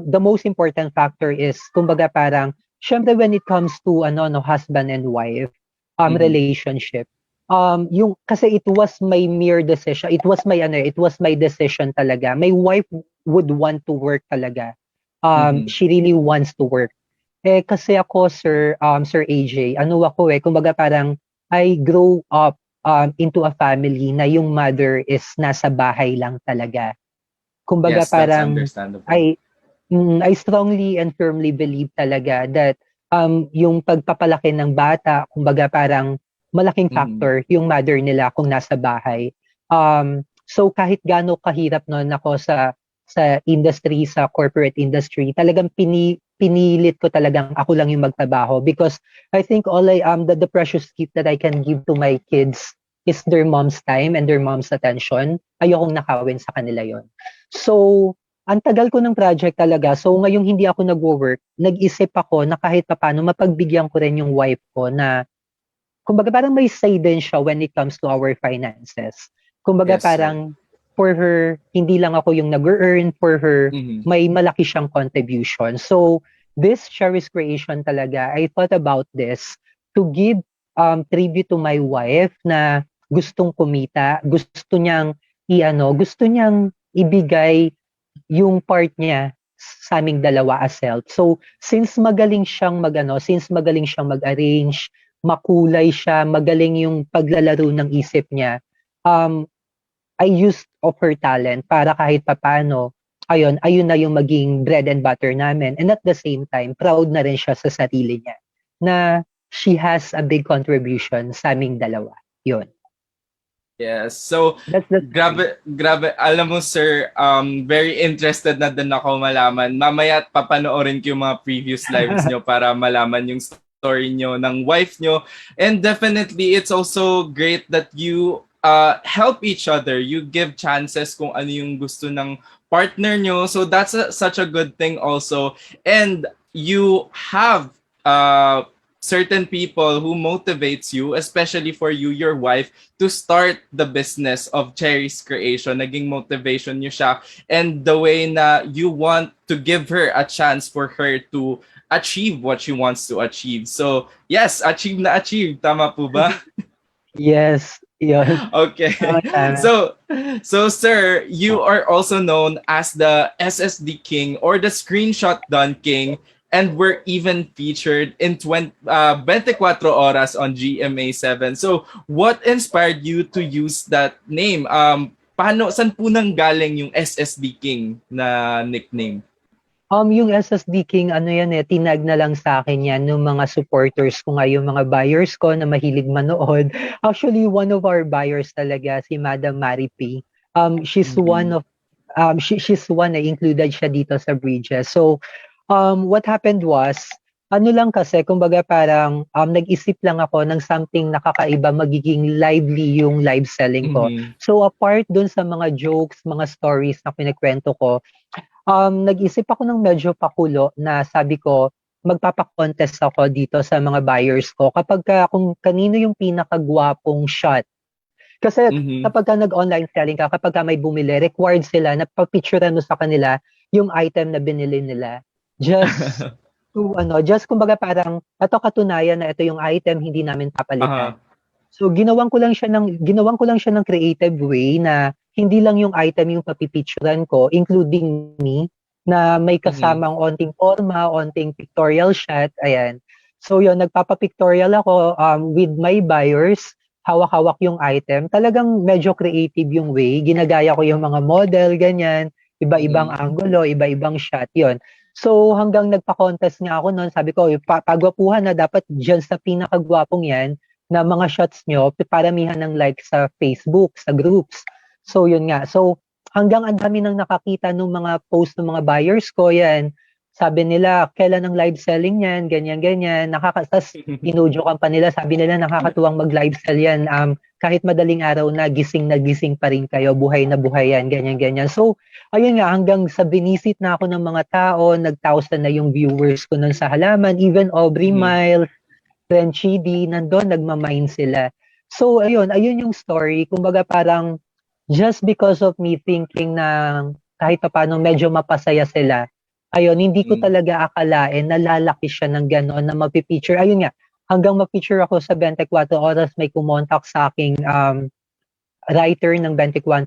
the most important factor is, kumbaga parang, syempre when it comes to, husband and wife, Mhm. relationship, kasi it was my mere decision. It was my decision talaga. My wife would want to work talaga. Mhm. She really wants to work. Kasi ako, Sir AJ, kumbaga parang, I grow up into a family na yung mother is nasa bahay lang talaga. Kumbaga Yes, that's parang understandable. I strongly and firmly believe talaga that yung pagpapalaki ng bata, kumbaga parang malaking Mhm. factor yung mother nila kung nasa bahay. So kahit gaano kahirap noon ako sa industry, sa corporate industry, talagang pinilit ko talagang ako lang yung magtrabaho because I think all the precious gift that I can give to my kids is their mom's time and their mom's attention. Ayokong nakawin sa kanila yon. So, ang tagal ko ng project talaga. So, ngayong hindi ako nag-work, nag-isip ako na kahit papaano mapagbigyan ko rin yung wife ko na, kumbaga parang may say din siya when it comes to our finances. Kumbaga Yes, sir. parang for her, hindi lang ako yung nag-earn, for her, Mhm. may malaki siyang contribution. So, this Cherish Creation talaga, I thought about this to give tribute to my wife na gustong kumita, gusto niyang ibigay yung part niya sa aming dalawa as help. So, since magaling siyang mag-arrange, makulay siya, magaling yung paglalaro ng isip niya, I used of her talent para kahit papano, ayun na yung maging bread and butter namin. And at the same time, proud na rin siya sa sarili niya na she has a big contribution sa aming dalawa. Yun. Yes. So, That's the grabe. Alam mo, sir, very interested na din ako malaman. Mamaya papanoorin ko yung mga previous lives nyo para malaman yung story nyo ng wife nyo. And definitely, it's also great that you help each other. You give chances kung ano yung gusto ng partner nyo. So, that's such a good thing also. And you have certain people who motivates you, especially for you, your wife, to start the business of Cherry's Creation. Naging motivation niyo siya. And the way na you want to give her a chance for her to achieve what she wants to achieve. So, yes, achieve na achieve. Tama po ba? Yes, yun. Okay. Tama. So, sir, you are also known as the SSD King or the Screenshot Done King. And we're even featured in 24 Oras on GMA7. So, what inspired you to use that name? Saan po nang galing yung SSD King na nickname? Yung SSD King, tinag na lang sa akin yan ng mga supporters ko nga, yung mga buyers ko na mahilig manood. Actually, one of our buyers talaga, si Madam Mary P. She's one of, she's one na included siya dito sa Bridges. So, what happened was, kasi, kumbaga parang nag-isip lang ako ng something nakakaiba, magiging lively yung live selling ko. Mhm. So apart dun sa mga jokes, mga stories na kinikwento ko, nag-isip ako ng medyo pakulo na sabi ko, magpapa-contest ako dito sa mga buyers ko kung kanino yung pinakagwapong shot. Kasi kapag nag-online selling ka, kapag may bumili, required sila na pa-picturean mo sa kanila yung item na binili nila. Just kumbaga parang ito katunayan na ito yung item, hindi namin papalitan. So ginawan ko lang siya ng creative way na hindi lang yung item yung papipicturean ko, including me, na may kasamang onting forma, onting pictorial shot, ayan. So yun, nagpapa-pictorial ako with my buyers, hawak-hawak yung item. Talagang medyo creative yung way, ginagaya ko yung mga model, ganyan, iba-ibang angulo, iba-ibang shot, yun. So hanggang nagpa-contest nga ako noon, sabi ko, pagwapuhan na dapat dyan sa pinakagwapong yan na mga shots nyo, paramihan ng like sa Facebook, sa groups. So yun nga. So hanggang ang dami nang nakakita ng mga post ng mga buyers ko, yan. Sabi nila, kailan ang live selling yan, ganyan-ganyan. Tas inujokan pa nila, sabi nila nakakatuwang mag-live sell yan. Kahit madaling araw na gising pa rin kayo, buhay na buhay yan, ganyan-ganyan. So, ayun nga, hanggang sa binisit na ako ng mga tao, nag-1,000 na yung viewers ko nun sa halaman, even Aubrey Miles, Frenchie D, nandun, nagmamine sila. So, ayun yung story. Kumbaga parang, just because of me thinking na kahit pa paano medyo mapasaya sila, ayun, hindi ko talaga akalain na lalaki siya ng gano'n na mapipicture. Ayun nga, hanggang mapicture ako sa 24 Oras, may kumontak sa aking writer ng 24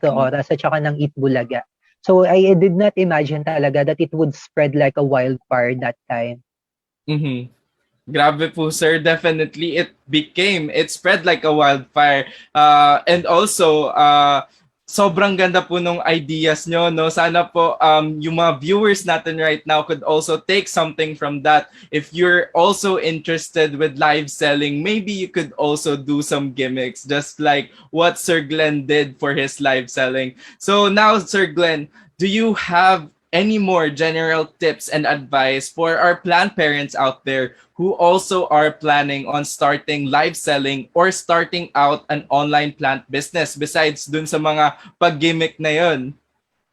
Oras at saka ng Eat Bulaga. So I did not imagine talaga that it would spread like a wildfire that time. Grabe po, sir. Definitely, it spread like a wildfire. And also, sobrang ganda po nung ideas nyo, no? Sana po yung mga viewers natin right now could also take something from that. If you're also interested with live selling, maybe you could also do some gimmicks, just like what Sir Glenn did for his live selling. So now, Sir Glenn, do you have any more general tips and advice for our plant parents out there who also are planning on starting live selling or starting out an online plant business besides dun sa mga pag-gimmick na yun?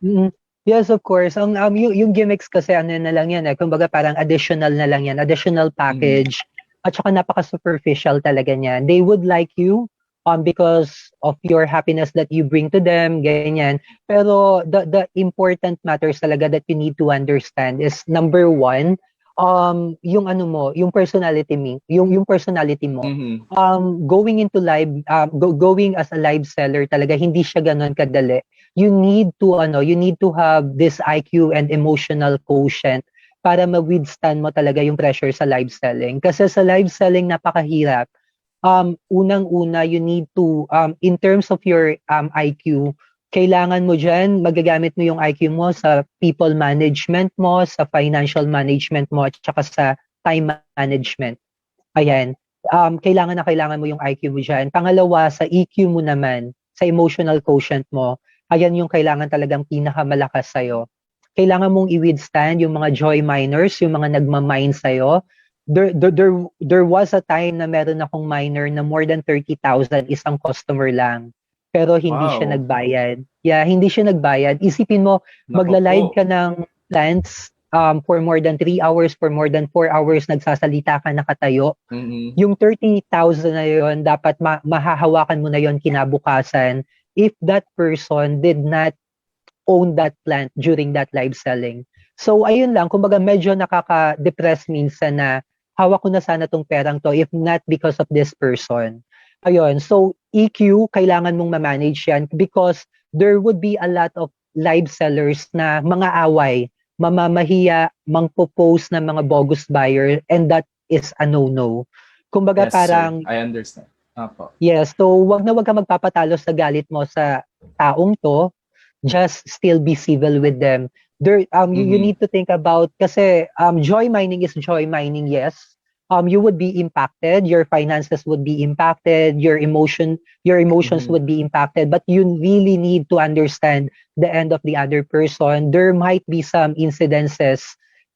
Mm. Yes, of course. Yung gimmicks kasi ano na lang yan, kumbaga parang additional na lang yan, additional package. At saka napaka-superficial talaga niyan. They would like you because of your happiness that you bring to them, ganyan. Pero the important matters talaga that you need to understand is number one, yung ano mo, yung personality yung personality mo. Going into live, going as a live seller talaga hindi siya ganoon kadali. You need to have this IQ and emotional quotient para ma-withstand mo talaga yung pressure sa live selling. Kasi sa live selling napakahirap. Unang-una, you need to, in terms of your IQ, kailangan mo dyan, magagamit mo yung IQ mo sa people management mo, sa financial management mo, at saka sa time management. Ayan. Kailangan mo yung IQ mo dyan. Pangalawa, sa EQ mo naman, sa emotional quotient mo, ayan yung kailangan talagang pinakamalakas sa'yo. Kailangan mong i-withstand yung mga joy miners, yung mga nagmamine sa'yo. There was a time na meron akong miner na more than 30,000 isang customer lang. Pero hindi siya nagbayad. Yeah, hindi siya nagbayad. Isipin mo, magla-live ka ng plants for more than 3 hours, for more than 4 hours, nagsasalita ka nakatayo. Yung 30,000 na yun, dapat mahahawakan mo na yun kinabukasan if that person did not own that plant during that live selling. So, ayun lang, kumbaga medyo nakaka-depress minsan na hawak ko na sana tong perang to if not because of this person. Ayun, so EQ, kailangan mong ma-manage yan because there would be a lot of live sellers na mga away, mamamahiya, mangpo-post ng mga bogus buyer, and that is a no-no. Kumbaga yes, parang... sir. I understand. Apo. Yes, so wag ka magpapatalo sa galit mo sa taong to, just still be civil with them. You need to think about kasi joy mining is joy mining, yes. You would be impacted, your finances would be impacted, your emotions would be impacted, but you really need to understand the end of the other person. There might be some incidences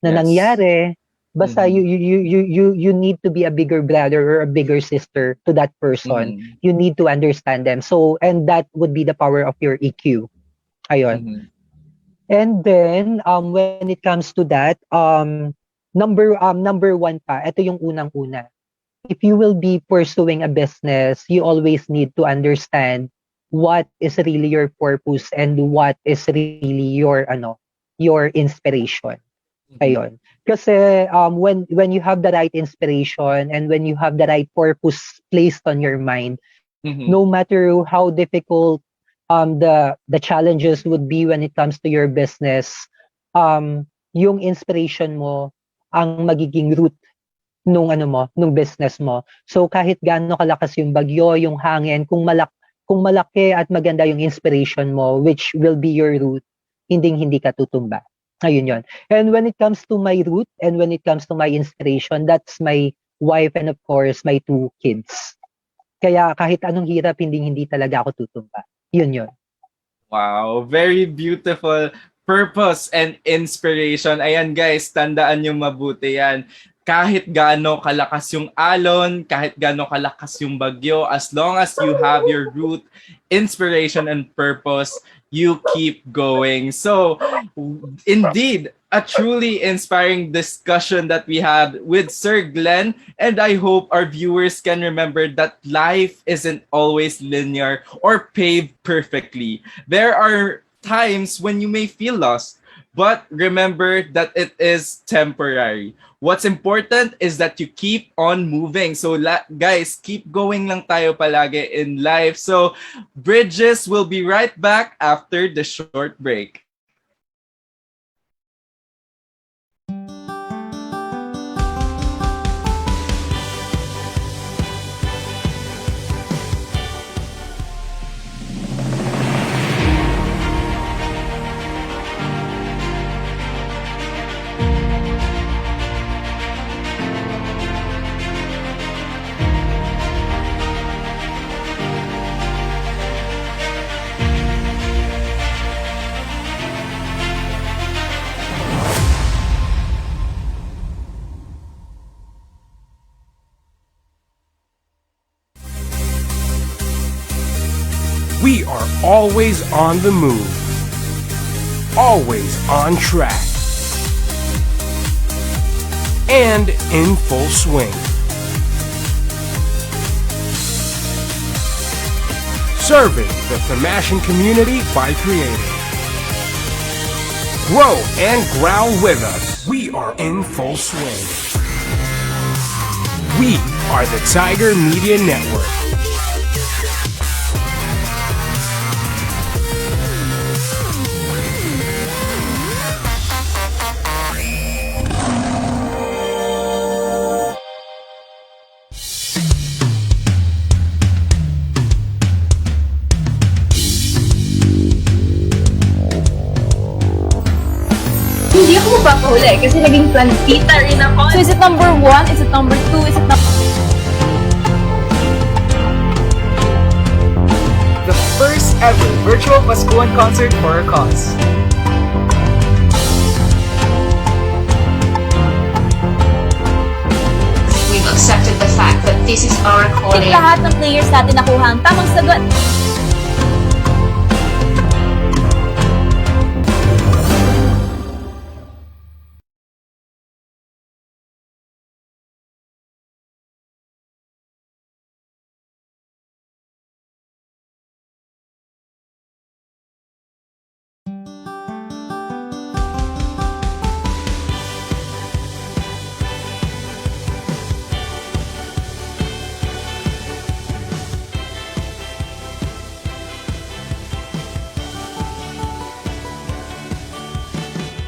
na nangyari, basta you need to be a bigger brother or a bigger sister to that person. You need to understand them. So, and that would be the power of your EQ. Ayun. And then when it comes to that, number one pa, ito yung unang-una. If you will be pursuing a business, you always need to understand what is really your purpose and what is really your inspiration. Ayun. Kasi when you have the right inspiration and when you have the right purpose placed on your mind, no matter how difficult the challenges would be when it comes to your business, yung inspiration mo ang magiging root nung business mo. So kahit gaano kalakas yung bagyo, yung hangin, kung malaki at maganda yung inspiration mo, which will be your root, hindi ka tutumba. Ayun yon. And when it comes to my root and when it comes to my inspiration, that's my wife and of course my 2 kids. Kaya kahit anong hirap, hindi talaga ako tutumba. Yun. Wow, very beautiful purpose and inspiration. Ayan guys, tandaan nyo mabuti yan. Kahit gaano kalakas yung alon, kahit gaano kalakas yung bagyo, as long as you have your root, inspiration, and purpose, you keep going. So, indeed, a truly inspiring discussion that we had with Sir Glenn, and I hope our viewers can remember that life isn't always linear or paved perfectly. There are times when you may feel lost, but remember that it is temporary. What's important is that you keep on moving. So guys, keep going lang tayo palagi in life. So Bridges will be right back after the short break. We are always on the move, always on track, and in full swing. Serving the Thamashan community by creating. Grow and growl with us. We are in full swing. We are the Tiger Media Network. Hindi ako mapapahuli kasi naging plantita rin ako. So is it number 1? Is it number 2? Is it number... The first ever virtual Paskuhan concert for a cause. We've accepted the fact that this is our calling. Lahat ng players natin nakuha ang tamang sagot.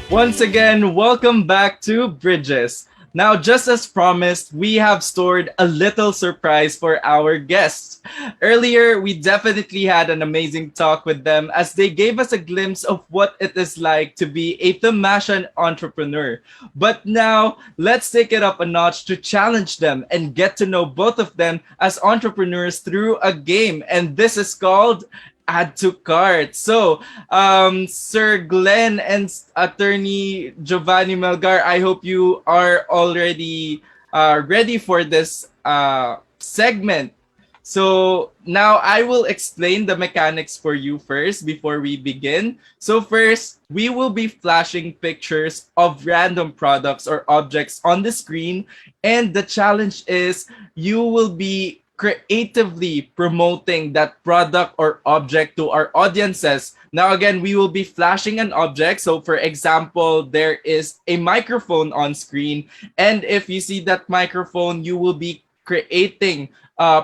Once again, welcome back to Bridges. Now, just as promised, we have stored a little surprise for our guests. Earlier, we definitely had an amazing talk with them as they gave us a glimpse of what it is like to be a Thamashan entrepreneur. But now, let's take it up a notch to challenge them and get to know both of them as entrepreneurs through a game. And this is called Add to Cart. So, Sir Glenn and Attorney Giovanni Melgar, I hope you are already ready for this segment. So now I will explain the mechanics for you first before we begin. So first, we will be flashing pictures of random products or objects on the screen. And the challenge is you will be creatively promoting that product or object to our audiences. Now, again, we will be flashing an object. So, for example, there is a microphone on screen. And if you see that microphone, you will be creating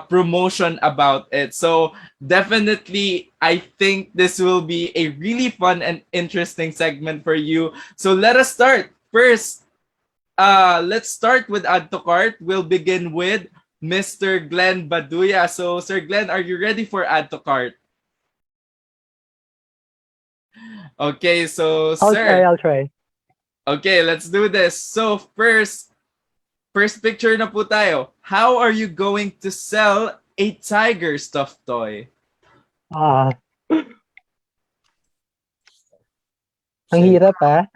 promotion about it. So, definitely, I think this will be a really fun and interesting segment for you. So, let us start. First, let's start with Add to Cart. We'll begin with Mr. Glenn Baduya. So, Sir Glenn, are you ready for Add to Cart? Okay, so, sir. I'll try. Okay, let's do this. So, first picture na po tayo. How are you going to sell a tiger stuffed toy? Ang hirap, ha?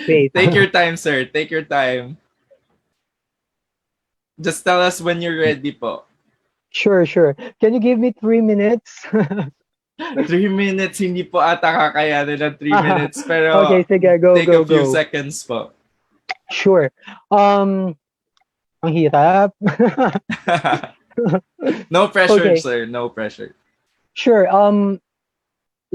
Wait. Take your time, sir. Take your time. Just tell us when you're ready po. Sure. Can you give me 3 minutes? 3 minutes, hindi po ata kakayanin ng 3 minutes. Pero okay, sige, go. take a few seconds po. Sure. Ang hirap. No pressure, Okay. sir. No pressure. Sure.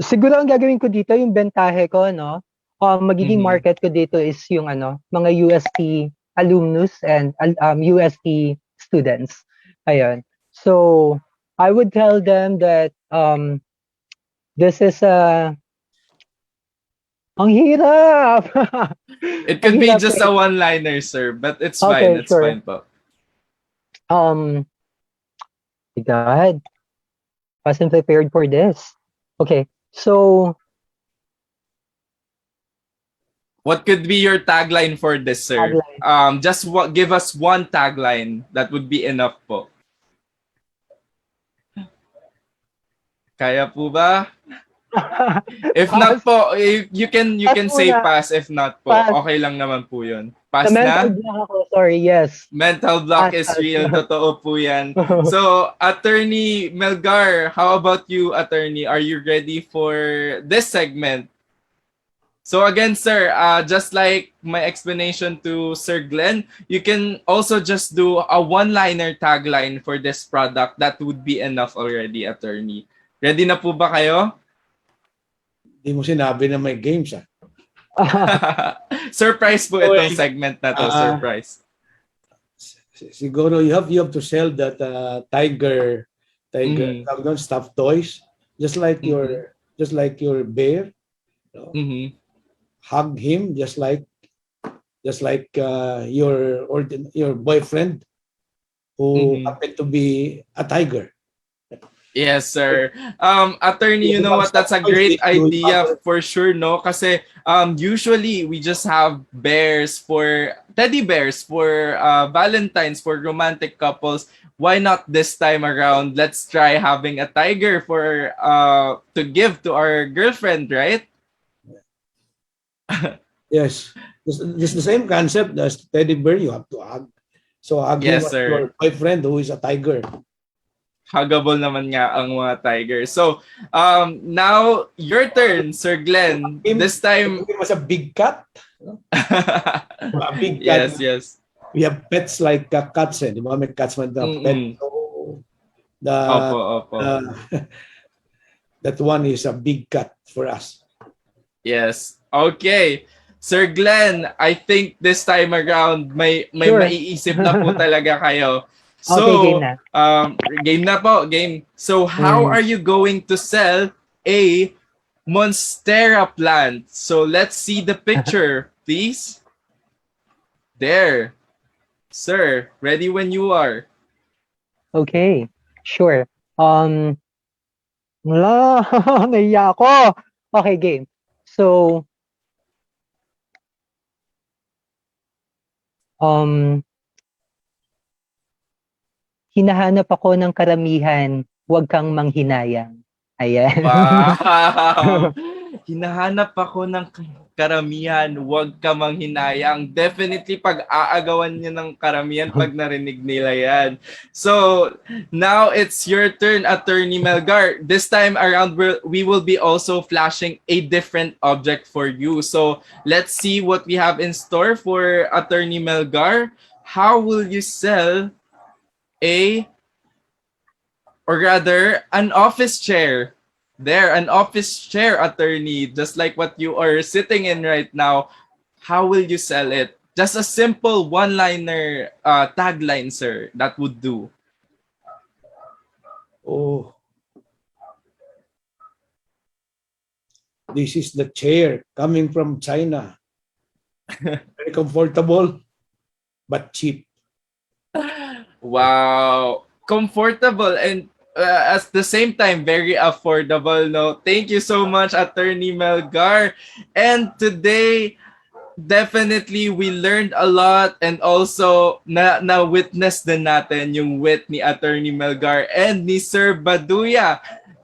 Siguro ang gagawin ko dito, yung bentahe ko, no? Magiging Mhm. market ko dito is yung mga UST alumnus and UST students. Ayun. So, I would tell them that this is ang hirap. It could Ang be hirap just eh. a one-liner, sir, but it's Okay, fine. It's sure. fine po. My God. Wasn't prepared for this. Okay. So, What could be your tagline for this, sir? Tagline. Just give us one tagline. That would be enough po. Kaya po ba? If not po, you can Pass say muna. pass. If not po, Pass. okay lang naman po yun. Pass Sa mental na? block ako, sorry, yes. Mental block is Pass. real. Totoo po yan. So, Attorney Melgar, how about you, Attorney? Are you ready for this segment? So again, sir, just like my explanation to Sir Glenn, you can also just do a one-liner tagline for this product. That would be enough already, Attorney. Ready na po ba kayo? Di mo sinabi na may games, ah. Surprise po itong segment na to, surprise. Siguro you have to sell that tiger tawag doon, stuffed toys, just like your bear. You know? Hug him just like your boyfriend who happened to be a tiger. Yes, sir. Attorney, you know what? That's a great idea for sure, no? Kasi usually we just have teddy bears for Valentine's, for romantic couples. Why not this time around? Let's try having a tiger for to give to our girlfriend, right? Yes, it's the same concept as teddy bear. You have to hug. So hug Yes, him sir. your boyfriend who is a tiger. Huggable naman nga ang mga tiger. So, now your turn, Sir Glenn. This time, it was a big cat. A big cat. Yes. We have pets like cats. Di ba? May cats man na pet. So, Opo. that one is a big cat for us. Yes. Okay. Sir Glenn, I think this time around may Sure. maiisip na po talaga kayo. So, Okay, game na. Game na po, game. So, how are you going to sell a Monstera plant? So, let's see the picture, please. There. Sir, ready when you are. Okay, sure. Naiya ako. Okay, game. So, hinahanap ako ng karamihan, huwag kang manghinayang. Ayan. Wow! Hinahanap ako ng karamihan, huwag ka manghinayang. Definitely pag-aagawan niya ng karamihan pag narinig nila yan. So, now it's your turn, Attorney Melgar. This time around, we will be also flashing a different object for you. So, let's see what we have in store for Attorney Melgar. How will you sell an office chair? There, an office chair, Attorney, just like what you are sitting in right now. How will you sell it? Just a simple one-liner tagline, sir, that would do. Oh, this is the chair coming from China. Very comfortable, but cheap. Wow, comfortable and at the same time very affordable, no? Thank you so much, Attorney Melgar. And today definitely we learned a lot, and also na witness din natin yung wit ni Attorney Melgar and ni Sir Baduya.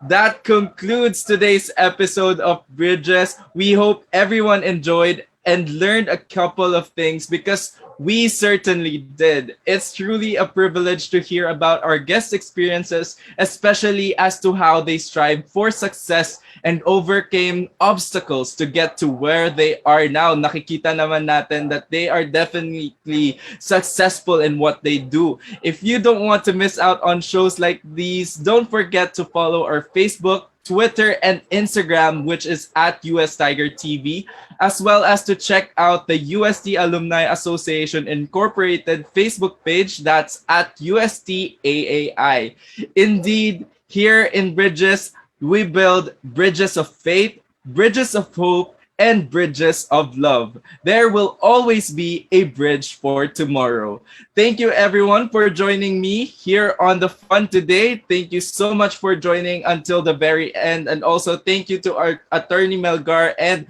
That concludes today's episode of Bridges. We hope everyone enjoyed and learned a couple of things, because we certainly did. It's truly a privilege to hear about our guest experiences, especially as to how they strive for success and overcame obstacles to get to where they are now. Nakikita naman natin that they are definitely successful in what they do. If you don't want to miss out on shows like these, don't forget to follow our Facebook, Twitter, and Instagram, which is at US Tiger TV, as well as to check out the UST Alumni Association Incorporated Facebook page, that's at UST AAI. Indeed, here in Bridges, we build bridges of faith, bridges of hope, and bridges of love. There will always be a bridge for tomorrow. Thank you everyone for joining me here on The Fun today. Thank you so much for joining until the very end. And also thank you to our Attorney Melgar and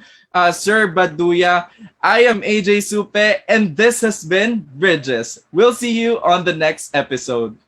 Sir Baduya. I am AJ Supe, and this has been Bridges. We'll see you on the next episode.